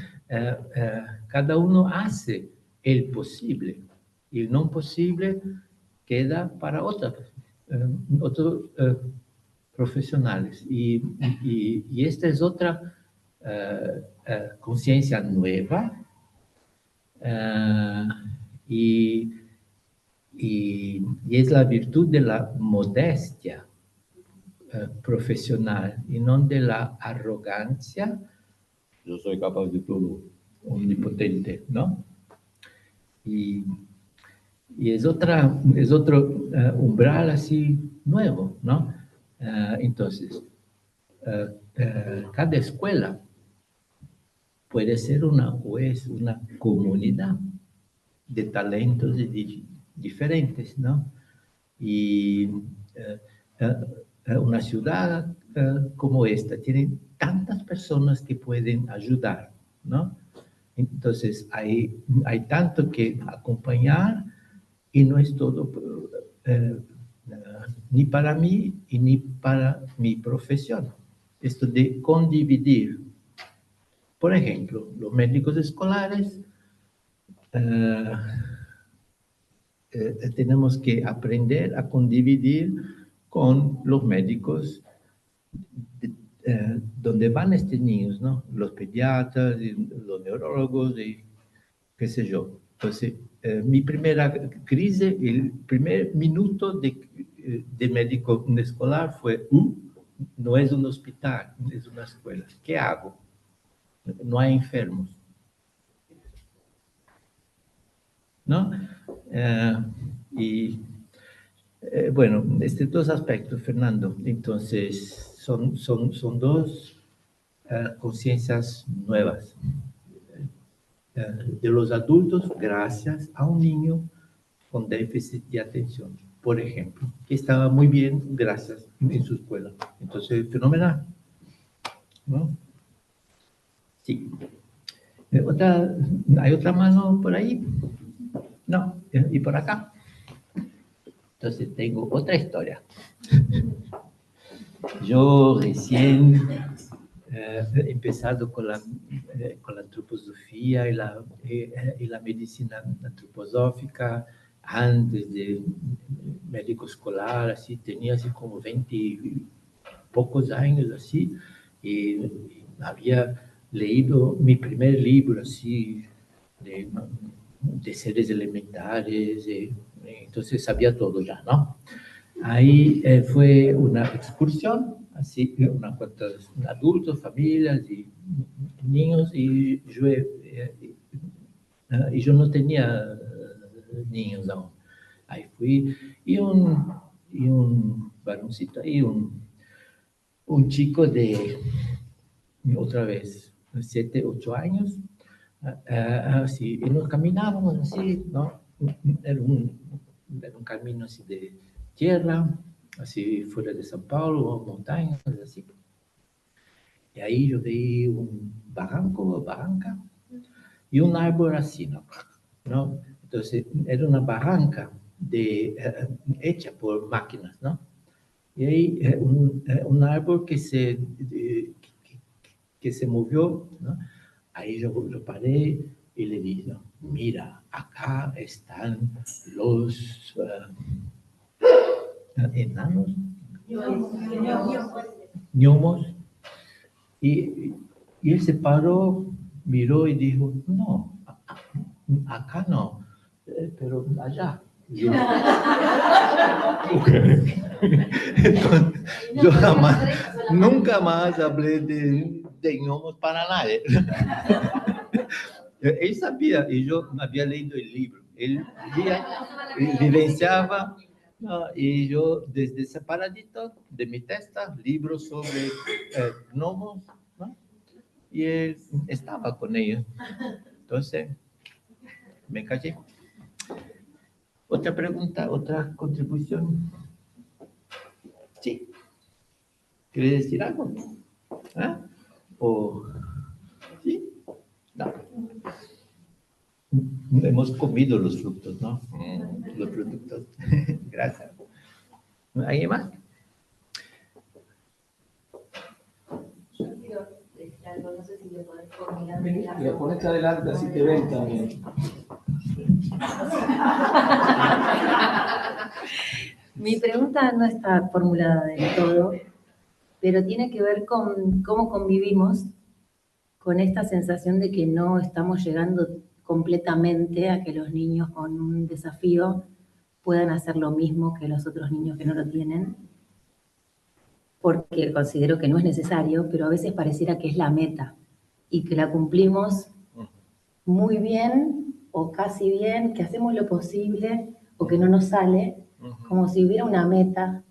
Cada uno hace el posible y el no posible queda para otros profesionales. Y esta es otra conciencia nueva y es la virtud de la modestia profesional y no de la arrogancia. Yo soy capaz de todo, omnipotente, ¿no? Y es otro umbral así nuevo, ¿no? Entonces, cada escuela puede ser o es una comunidad de talentos diferentes, ¿no? Y una ciudad como esta tiene tantas personas que pueden ayudar, ¿no? Entonces, hay tanto que acompañar y no es todo ni para mí y ni para mi profesión. Esto de condividir. Por ejemplo, los médicos escolares tenemos que aprender a condividir con los médicos donde van estos niños, ¿no? Los pediatras, los neurólogos y qué sé yo. Entonces, mi primera crisis, el primer minuto de médico escolar fue, no es un hospital, es una escuela. ¿Qué hago? No hay enfermos. ¿No? Bueno, estos dos aspectos, Fernando, entonces son dos conciencias nuevas de los adultos gracias a un niño con déficit de atención, por ejemplo, que estaba muy bien gracias en su escuela. Entonces, fenomenal, ¿no? Sí. ¿Hay otra mano por ahí? No. ¿Y por acá? Entonces tengo otra historia. Yo recién he empezado con la antroposofía y la medicina antroposófica antes de médico escolar, así, tenía así como 20 y pocos años, así, y había leído mi primer libro, así, de seres elementares, entonces sabía todo ya, ¿no? Ahí fue una excursión, así, unas cuantas adultos, familias y niños, y yo no tenía niños aún. Ahí fui, y un varoncito ahí, un chico de, otra vez, 7, 8 años, así, y nos caminábamos así, ¿no? Era un camino así de tierra, así fuera de São Paulo, montañas, así. Y ahí yo vi un barranca, y un árbol así, ¿no? Entonces, era una barranca hecha por máquinas, ¿no? Y ahí un árbol que se movió, ¿no? Ahí yo paré y le dije, mira, acá están los enanos, gnomos, y él se paró, miró y dijo, no, acá no, pero allá. Yo, entonces, yo nunca más hablé de gnomos para nadie. Él sabía, y yo había leído el libro. Él vivenciaba, ¿no? Y yo desde separadito de mi testa, libros sobre gnomos, ¿no? Y él estaba con ellos. Entonces, me callé. Otra pregunta, otra contribución. Sí. ¿Quieres decir algo? ¿Ah? ¿O sí? No. Hemos comido los frutos, ¿no? Los productos. Gracias. ¿Alguien más? Yo quiero decir algo, no sé si lo podés formular. Lo pones adelante, así te ven también. Mi pregunta no está formulada del todo, pero tiene que ver con cómo convivimos con esta sensación de que no estamos llegando completamente a que los niños con un desafío puedan hacer lo mismo que los otros niños que no lo tienen, porque considero que no es necesario, pero a veces pareciera que es la meta y que la cumplimos muy bien o casi bien, que hacemos lo posible o que no nos sale, como si hubiera una meta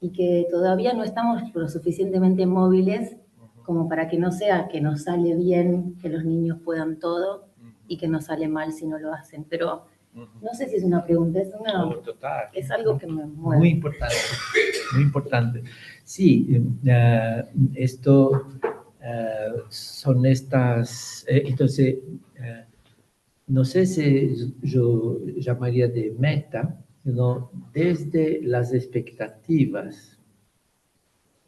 y que todavía no estamos lo suficientemente móviles como para que no sea que nos sale bien, que los niños puedan todo y que nos sale mal si no lo hacen. Pero no sé si es una pregunta, es algo que me mueve. Muy importante, muy importante. Sí, esto son estas, entonces, no sé si yo llamaría de meta, sino desde las expectativas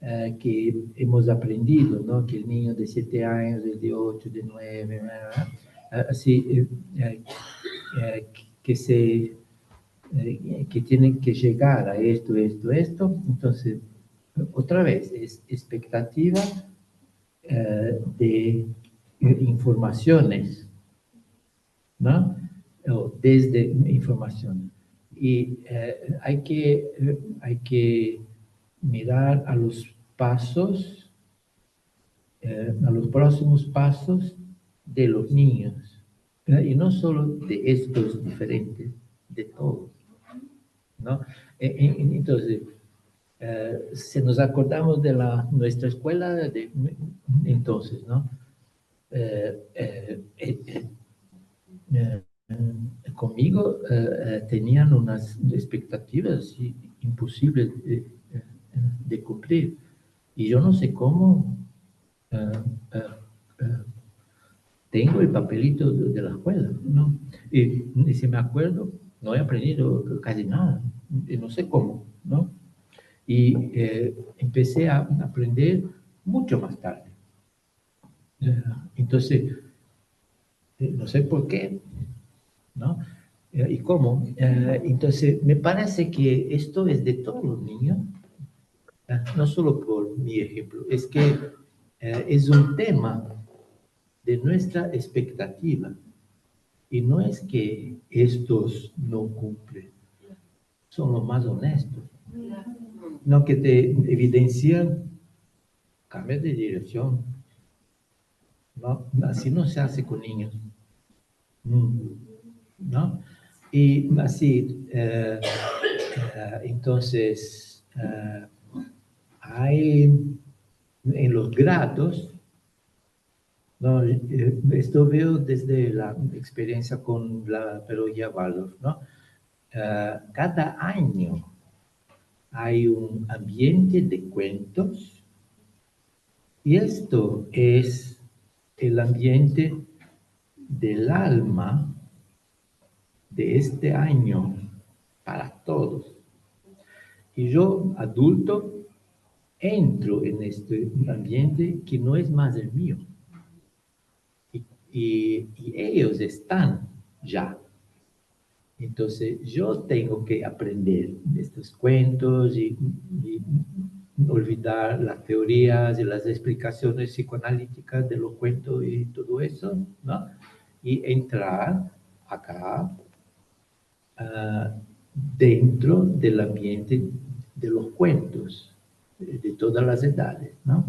que hemos aprendido, ¿no? Que el niño de 7 años, el de 8, de 9, así, que tienen que llegar a esto. Entonces, otra vez, es expectativa de informaciones, ¿no? O desde información. Y hay que mirar a los pasos, a los próximos pasos de los niños, y no solo de estos diferentes, de todos, ¿no? Entonces, si nos acordamos de nuestra escuela, entonces, ¿no? Conmigo tenían unas expectativas imposibles de cumplir. Y yo no sé cómo tengo el papelito de la escuela, ¿no? Y si me acuerdo, no he aprendido casi nada, y no sé cómo, ¿no? Y empecé a aprender mucho más tarde. Entonces, no sé por qué, ¿no? ¿Y cómo? Entonces, me parece que esto es de todos los niños, no solo por mi ejemplo, es que es un tema de nuestra expectativa. Y no es que estos no cumplen, son los más honestos, no que te evidencian cambios de dirección, ¿no? Así no se hace con niños, ¿no? Y así, entonces, hay en los grados, no, esto veo desde la experiencia con la pedagogía Waldorf, ¿no? Cada año hay un ambiente de cuentos y esto es el ambiente del alma de este año para todos. Y yo, adulto, entro en este ambiente que no es más el mío. Y ellos están ya. Entonces yo tengo que aprender estos cuentos y olvidar las teorías y las explicaciones psicoanalíticas de los cuentos y todo eso, ¿no? Y entrar acá dentro del ambiente de los cuentos de todas las edades, ¿no?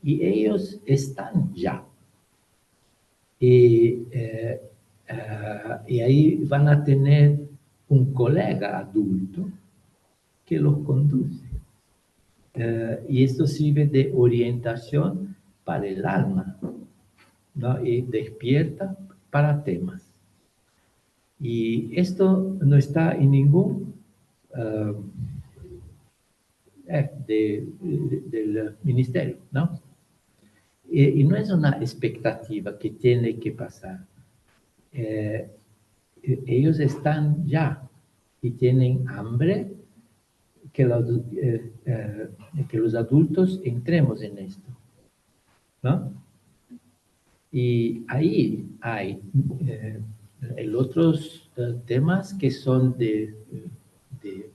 Y ellos están ya. Y ahí van a tener un colega adulto que los conduce. Y esto sirve de orientación para el alma, ¿no? Y despierta para temas. Y esto no está en ningún del ministerio, ¿no? Y no es una expectativa que tiene que pasar. Ellos están ya y tienen hambre que los adultos entremos en esto, ¿no? Y ahí hay otros temas que son de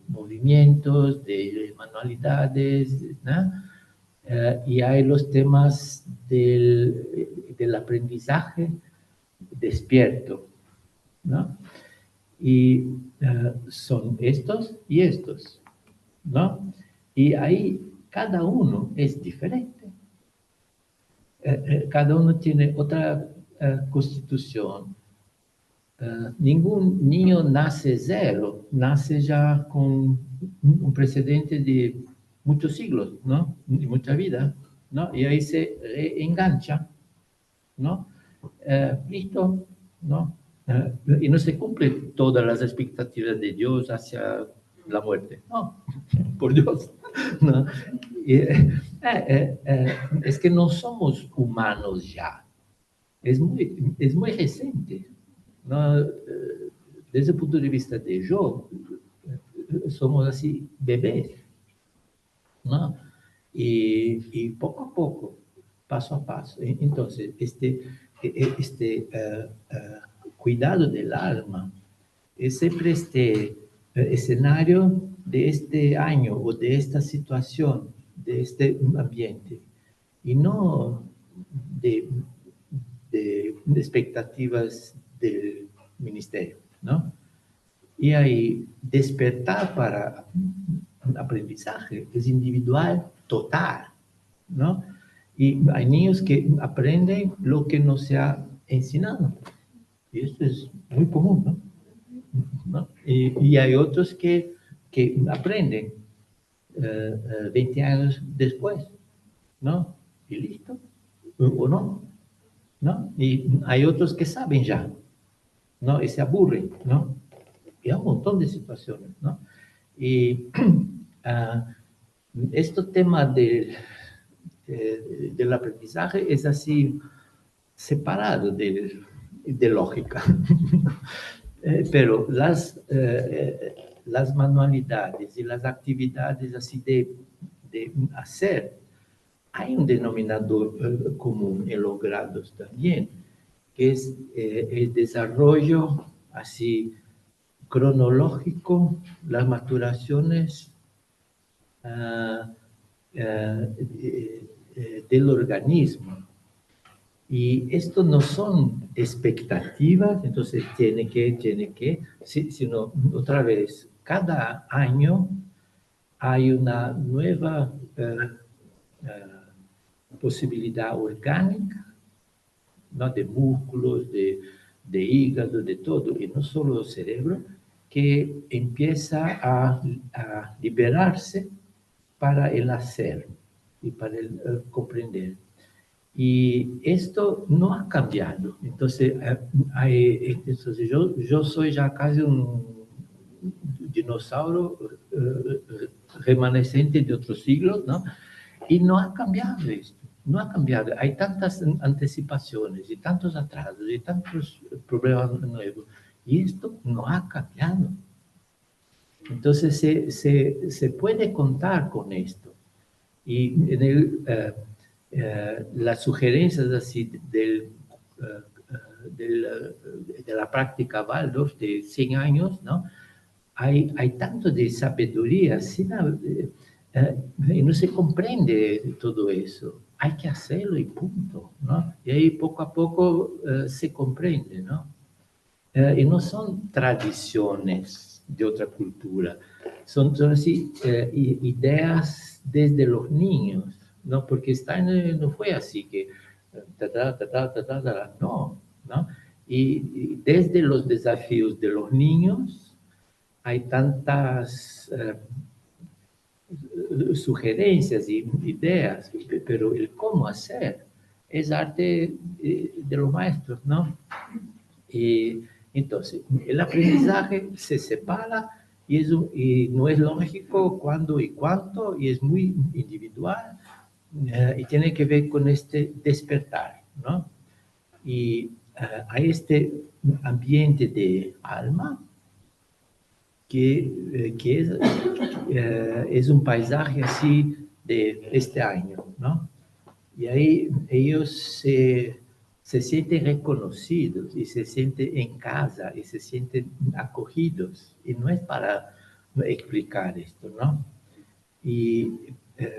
movimientos, de manualidades, ¿no? Y hay los temas del aprendizaje despierto, ¿no? Y son estos y estos, ¿no? Y ahí cada uno es diferente. Cada uno tiene otra constitución. Ningún niño nace cero, nace ya con un precedente de muchos siglos, ¿no? De mucha vida, ¿no? Y ahí se engancha, ¿no? Listo, ¿no? Y no se cumplen todas las expectativas de Dios hacia la muerte, no, por Dios, ¿no? Es que no somos humanos ya, es muy reciente, ¿no? Desde el punto de vista de yo, somos así bebés, ¿no? Y poco a poco, paso a paso. Entonces, este cuidado del alma es siempre este escenario de este año o de esta situación, de este ambiente, y no de expectativas del ministerio, ¿no? Y ahí despertar para un aprendizaje es individual total, ¿no? Y hay niños que aprenden lo que no se ha enseñado. Y esto es muy común, ¿no? ¿No? Y hay otros que aprenden 20 años después, ¿no? Y listo, o no, ¿no? Y hay otros que saben ya, ¿no? Y se aburren, ¿no? Y hay un montón de situaciones, ¿no? Y este tema del aprendizaje es así separado de lógica. Pero las manualidades y las actividades así de hacer, hay un denominador común en los grados también, que es el desarrollo así cronológico, las maturaciones del organismo. Y esto no son expectativas, entonces tiene que, sino otra vez, cada año hay una nueva posibilidad orgánica, ¿no? De músculos, de hígado, de todo, y no solo el cerebro, que empieza a liberarse para el hacer y para el comprender. Y esto no ha cambiado. Entonces, yo soy ya casi un dinosaurio remanescente de otros siglos, ¿no? Y no ha cambiado esto, no ha cambiado. Hay tantas anticipaciones y tantos atrasos y tantos problemas nuevos. Y esto no ha cambiado. Entonces, se puede contar con esto. Y en las sugerencias así de la práctica Waldorf de 100 años, ¿no? Hay tanto de sabiduría, y no se comprende todo eso. Hay que hacerlo y punto, ¿no? Y ahí poco a poco se comprende, ¿no? Y no son tradiciones de otra cultura, son así ideas desde los niños, ¿no? Porque Steiner no fue así que no, ¿no? Y desde los desafíos de los niños hay tantas sugerencias y ideas, pero el cómo hacer es arte de los maestros, ¿no? Y entonces, el aprendizaje se separa y no es lógico cuándo y cuánto, y es muy individual, y tiene que ver con este despertar, ¿no? Y hay este ambiente de alma que es un paisaje así de este año, ¿no? Y ahí ellos se sienten reconocidos y se sienten en casa y se sienten acogidos. Y no es para explicar esto, ¿no? Y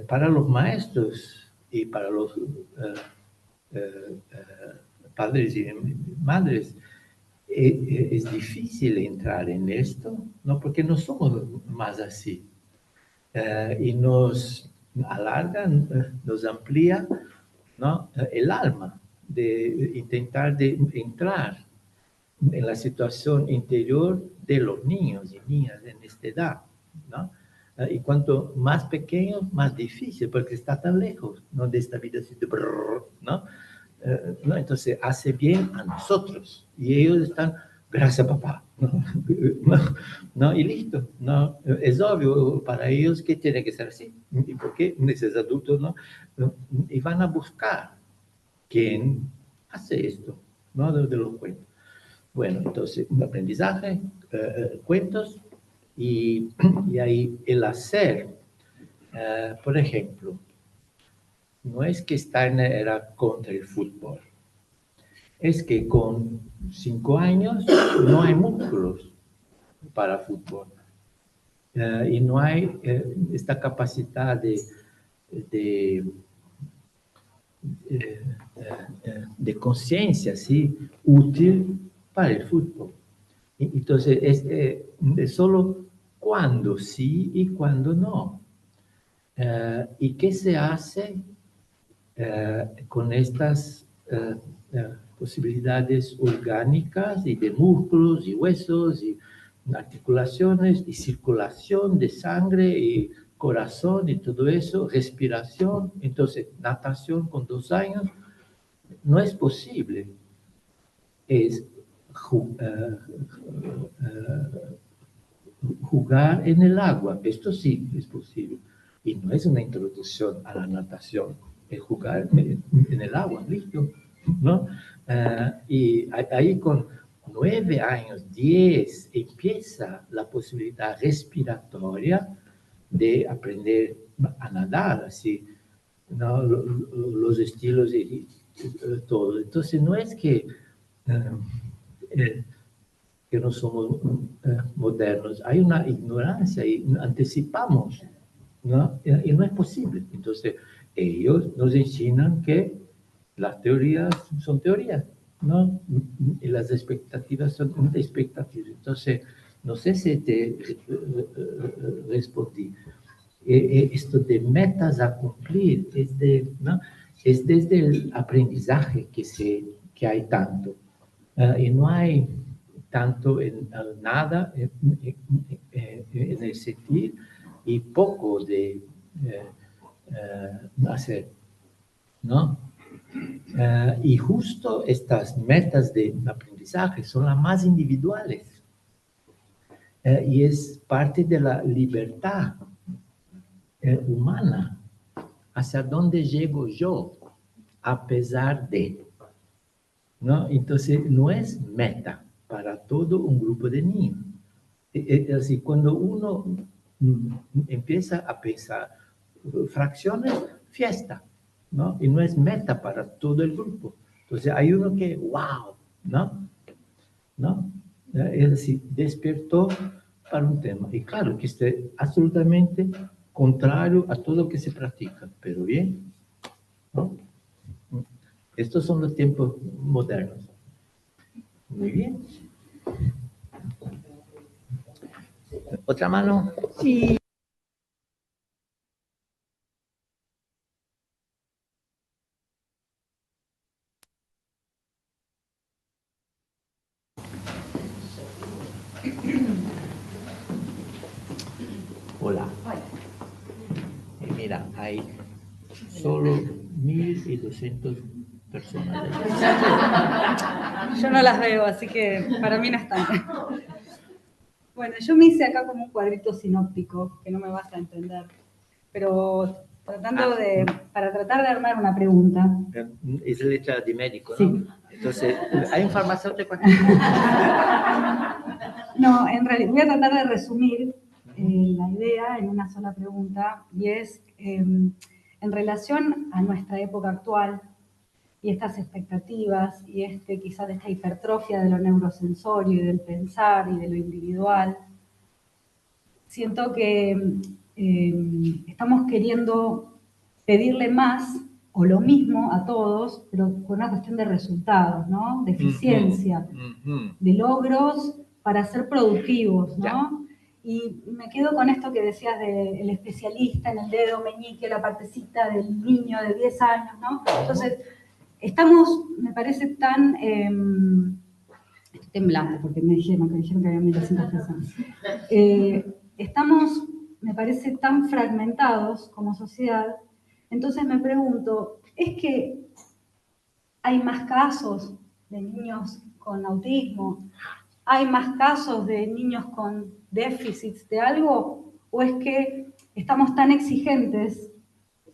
para los maestros y para los padres y madres, es difícil entrar en esto, ¿no? Porque no somos más así. Y nos alarga, nos amplía, ¿no? El alma de intentar de entrar en la situación interior de los niños y niñas en esta edad, ¿no? Y cuanto más pequeños, más difícil, porque está tan lejos, ¿no? De esta vida así de brrr, ¿no? ¿No? Entonces hace bien a nosotros y ellos están, gracias papá, ¿no? ¿No? Y listo, ¿no? Es obvio para ellos que tiene que ser así, y porque esos adultos, ¿no? Y van a buscar quién hace esto, ¿no? De los cuentos. Bueno, entonces, un aprendizaje, cuentos, y ahí el hacer, por ejemplo, no es que Steiner era contra el fútbol, es que con 5 años no hay músculos para fútbol. Y no hay esta capacidad de conciencia, ¿sí? Útil para el fútbol. Entonces, es solo cuándo sí y cuándo no. ¿Y qué se hace con estas posibilidades orgánicas y de músculos y huesos y articulaciones y circulación de sangre y corazón y todo eso, respiración? Entonces, natación con 2 años no es posible. Es jugar en el agua, esto sí es posible. Y no es una introducción a la natación, es jugar en el agua, listo. ¿no? Y ahí con 9 años, 10, empieza la posibilidad respiratoria de aprender a nadar, así, ¿no? Los estilos y todo. Entonces, no es que no somos modernos, hay una ignorancia y anticipamos, ¿no? Y no es posible. Entonces, ellos nos enseñan que las teorías son teorías, ¿no? Y las expectativas son expectativas. Entonces, no sé si te respondí. Esto de metas a cumplir ¿no? Es desde el aprendizaje que hay tanto. Y no hay tanto en nada en el sentir y poco de hacer, ¿no? Y justo estas metas de aprendizaje son las más individuales y es parte de la libertad humana. ¿Hacia dónde llego yo a pesar de? ¿No? Entonces, no es meta para todo un grupo de niños. Es así, cuando uno empieza a pensar fracciones, fiesta, ¿no? Y no es meta para todo el grupo. Entonces, hay uno que, wow, ¿no? ¿No? Es decir, despertó para un tema. Y claro que esté absolutamente contrario a todo lo que se practica, pero bien, ¿no? Estos son los tiempos modernos. Muy bien. ¿Otra mano? Sí. Hola. Mira, hay solo 1.200 personas. Yo no las veo, así que para mí no están. Bueno, yo me hice acá como un cuadrito sinóptico, que no me vas a entender, pero para tratar de armar una pregunta. Es letra de médico, ¿no? Sí. Entonces, ¿hay un farmacéutico? No, en realidad voy a tratar de resumir la idea en una sola pregunta, y es en relación a nuestra época actual y estas expectativas y quizás esta hipertrofia de lo neurosensorio y del pensar y de lo individual. Siento que estamos queriendo pedirle más o lo mismo a todos, pero con una cuestión de resultados, ¿no? De eficiencia, de logros para ser productivos, ¿no? Ya. Y me quedo con esto que decías del especialista en el dedo meñique, la partecita del niño de 10 años, ¿no? Entonces, estamos, me parece, tan... estoy temblando porque me dijeron que había 1.200 personas. Estamos, me parece, tan fragmentados como sociedad. Entonces me pregunto, ¿es que hay más casos de niños con autismo? ¿Hay más casos de niños con déficits de algo? ¿O es que estamos tan exigentes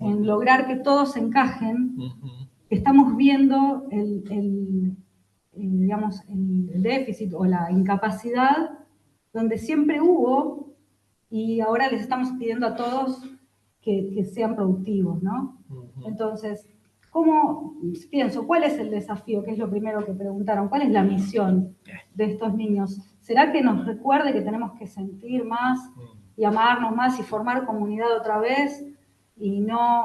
en lograr que todos encajen, que estamos viendo digamos, el déficit o la incapacidad donde siempre hubo y ahora les estamos pidiendo a todos que sean productivos, ¿no? Entonces, ¿cómo pienso? ¿Cuál es el desafío? Que es lo primero que preguntaron. ¿Cuál es la misión de estos niños? ¿Será que nos recuerde que tenemos que sentir más y amarnos más y formar comunidad otra vez y no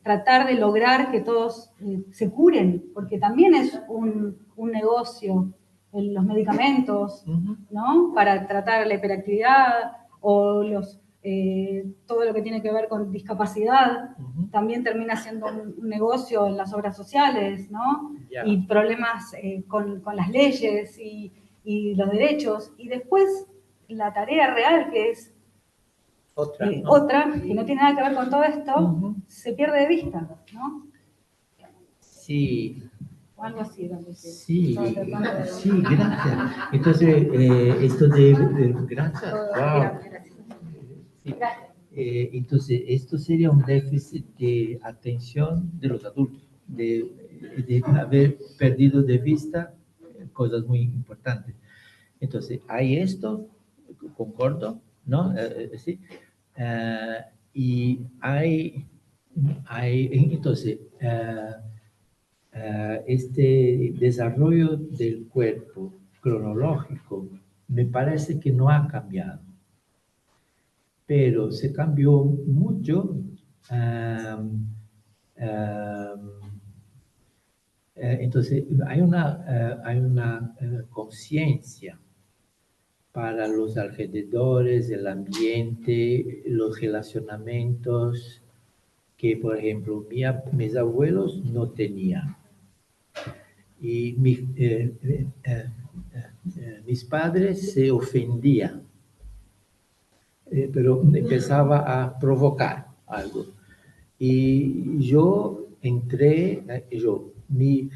tratar de lograr que todos se curen? Porque también es un negocio los medicamentos, ¿no? Para tratar la hiperactividad o todo lo que tiene que ver con discapacidad, también termina siendo un negocio en las obras sociales, ¿no? Yeah. Y problemas con las leyes y los derechos. Y después la tarea real, que es Otra, ¿no? otra, que no tiene nada que ver con todo esto, se pierde de vista, ¿no? Sí. O algo así. Sí, sí, gracias. Entonces, esto gracias. Wow. Sí. Entonces, esto sería un déficit de atención de los adultos, de de haber perdido de vista cosas muy importantes. Entonces, hay esto, concordo, ¿no? Sí. Y entonces, este desarrollo del cuerpo cronológico me parece que no ha cambiado, pero se cambió mucho. Entonces, hay una conciencia para los alrededores, el ambiente, los relacionamientos que, por ejemplo, mis abuelos no tenían. Y mis padres se ofendían, pero empezaba a provocar algo. Y yo entré, mi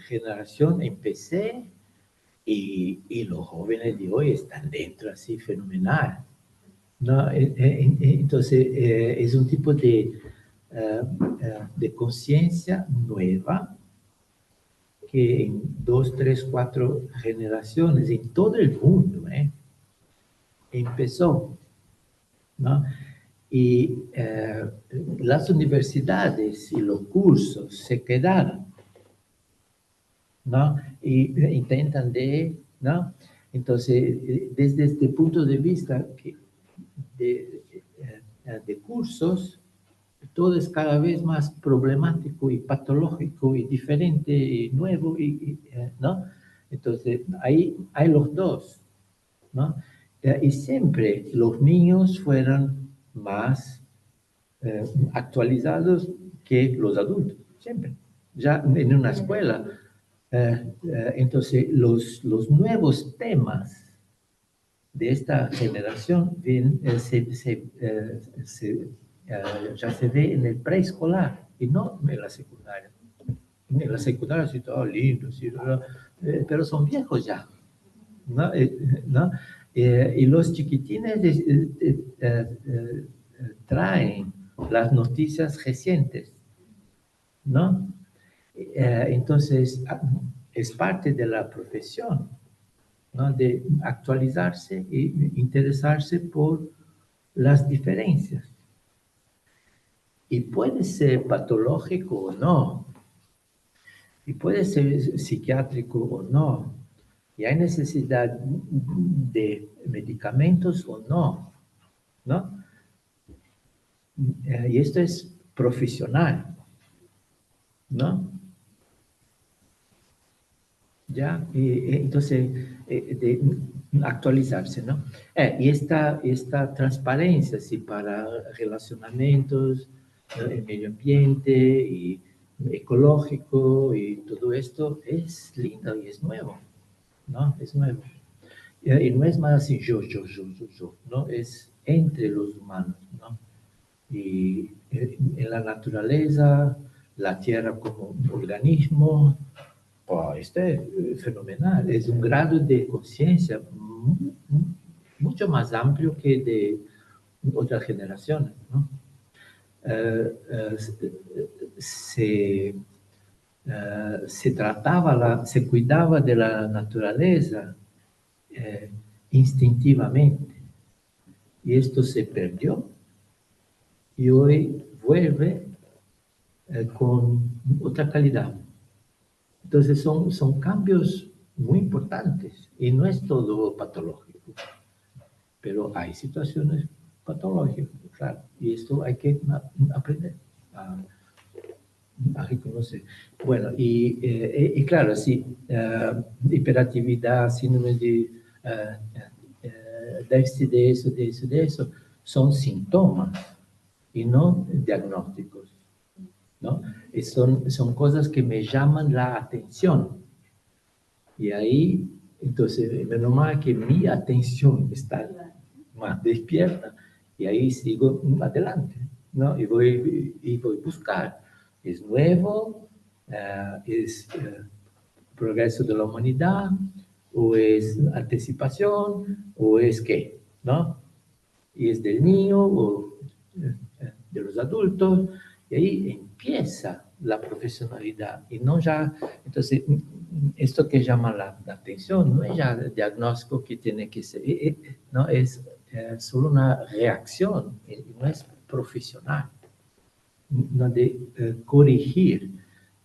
generación empecé, y los jóvenes de hoy están dentro así fenomenal, ¿no? Entonces, es un tipo de conciencia nueva que en 2, 3, 4 generaciones en todo el mundo empezó, ¿no? Y las universidades y los cursos se quedaron, ¿no? Y intentan ¿no? Entonces, desde este punto de vista de cursos, todo es cada vez más problemático y patológico y diferente y nuevo, ¿no? Entonces, ahí hay los dos, ¿no? Y siempre los niños fueron más actualizados que los adultos, siempre. Ya en una escuela. Entonces, los nuevos temas de esta generación ya se ve en el preescolar y no en la secundaria. En la secundaria sí, todo lindo, sí, pero son viejos ya, ¿no? ¿No? Y los chiquitines traen las noticias recientes, ¿no? Entonces, es parte de la profesión, ¿no? De actualizarse e interesarse por las diferencias. Y puede ser patológico o no, y puede ser psiquiátrico o no, y hay necesidad de medicamentos o no, ¿no? Y esto es profesional, ¿no? Ya, entonces, de actualizarse, ¿no? Y esta transparencia, sí, para relacionamientos, el medio ambiente y ecológico y todo esto es lindo y es nuevo, ¿no? Es nuevo. Y no es más así yo, ¿no? Es entre los humanos, ¿no? Y en la naturaleza, la tierra como un organismo. Oh, esto es fenomenal, es un grado de conciencia mucho más amplio que de otras generaciones, ¿no? Se cuidaba de la naturaleza instintivamente, y esto se perdió, y hoy vuelve con otra calidad. Entonces son cambios muy importantes y no es todo patológico, pero hay situaciones patológicas, claro, y esto hay que aprender a reconocer. Bueno, y claro, sí, hiperactividad, síndrome de déficit de eso, son síntomas y no diagnósticos, ¿no? Y son cosas que me llaman la atención. Y ahí, entonces, menos mal que mi atención está más despierta y ahí sigo adelante, ¿no? Y voy a buscar. Es nuevo, es progreso de la humanidad, o es anticipación, o es qué, ¿no? Y es del niño, o de los adultos, y ahí empieza la profesionalidad y no ya, entonces, esto que llama la atención no es ya el diagnóstico que tiene que ser, no, es solo una reacción, no es profesional, no de corregir,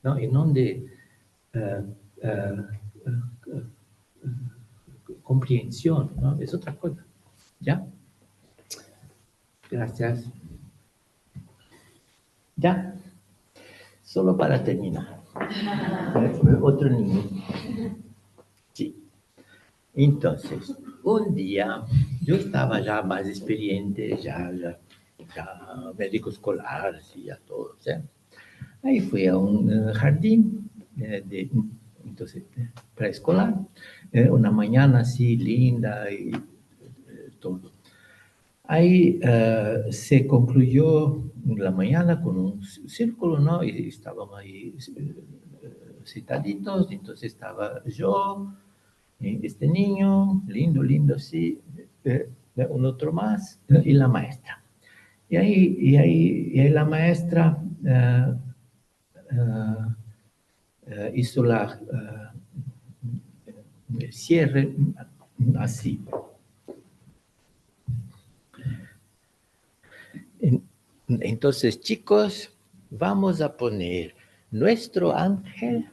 ¿no? Y no de comprensión, ¿no? Es otra cosa, ¿ya? Gracias. Ya, solo para terminar. Otro niño. Sí. Entonces, un día yo estaba ya más experiente, ya médico escolar, sí, ya todo, ¿sí? Ahí fui a un jardín entonces, preescolar, una mañana así linda y todo. Ahí se concluyó la mañana con un círculo, ¿no? Y estábamos ahí sentaditos, entonces estaba yo, este niño, lindo, sí, un otro más, y la maestra. Y ahí la maestra hizo el cierre así. Entonces, chicos, vamos a poner nuestro ángel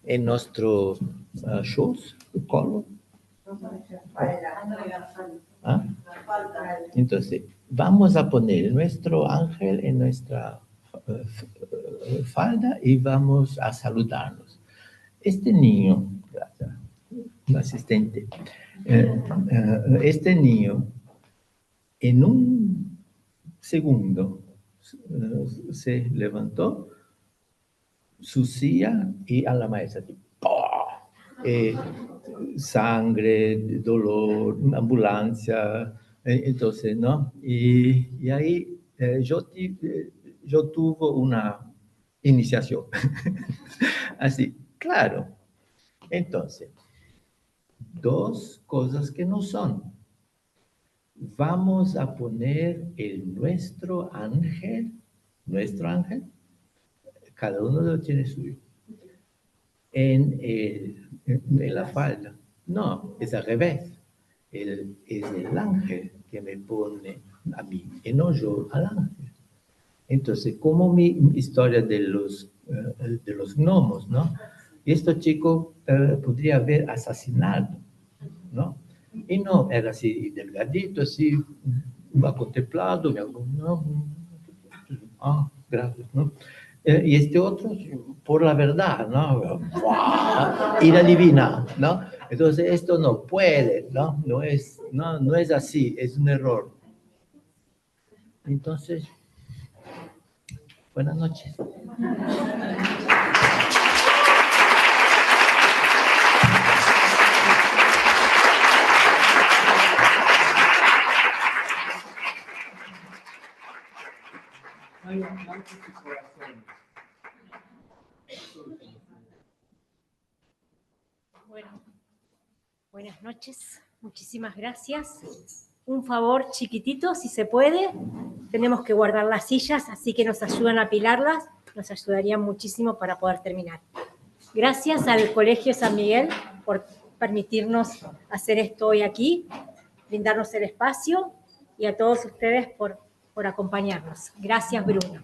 en nuestro shows, colo. ¿Ah? Entonces, vamos a poner nuestro ángel en nuestra falda y vamos a saludarnos. Este niño, un asistente, este niño, en un segundo, se levantó su silla y a la maestra, sangre, dolor, ambulancia, entonces, ¿no? Y ahí yo tuve una iniciación, así, claro. Entonces, dos cosas que no son. Vamos a poner nuestro ángel, cada uno lo tiene suyo, en la falda. No, es al revés. Es el ángel que me pone a mí, y no yo al ángel. Entonces, como mi historia de los gnomos, ¿no? Y este chico podría haber asesinado, ¿no? Y no, era así delgadito, así, va contemplado, no, gracias, ¿no? Y este otro, por la verdad, ¿no? ¡Wow! Ira divina, ¿no? Entonces, esto no puede, ¿no? No es así, es un error. Entonces, buenas noches. Bueno, buenas noches, muchísimas gracias. Un favor chiquitito, si se puede, tenemos que guardar las sillas, así que nos ayudan a apilarlas, nos ayudarían muchísimo para poder terminar. Gracias al Colegio San Miguel por permitirnos hacer esto hoy aquí, brindarnos el espacio, y a todos ustedes por acompañarnos. Gracias, Bruno.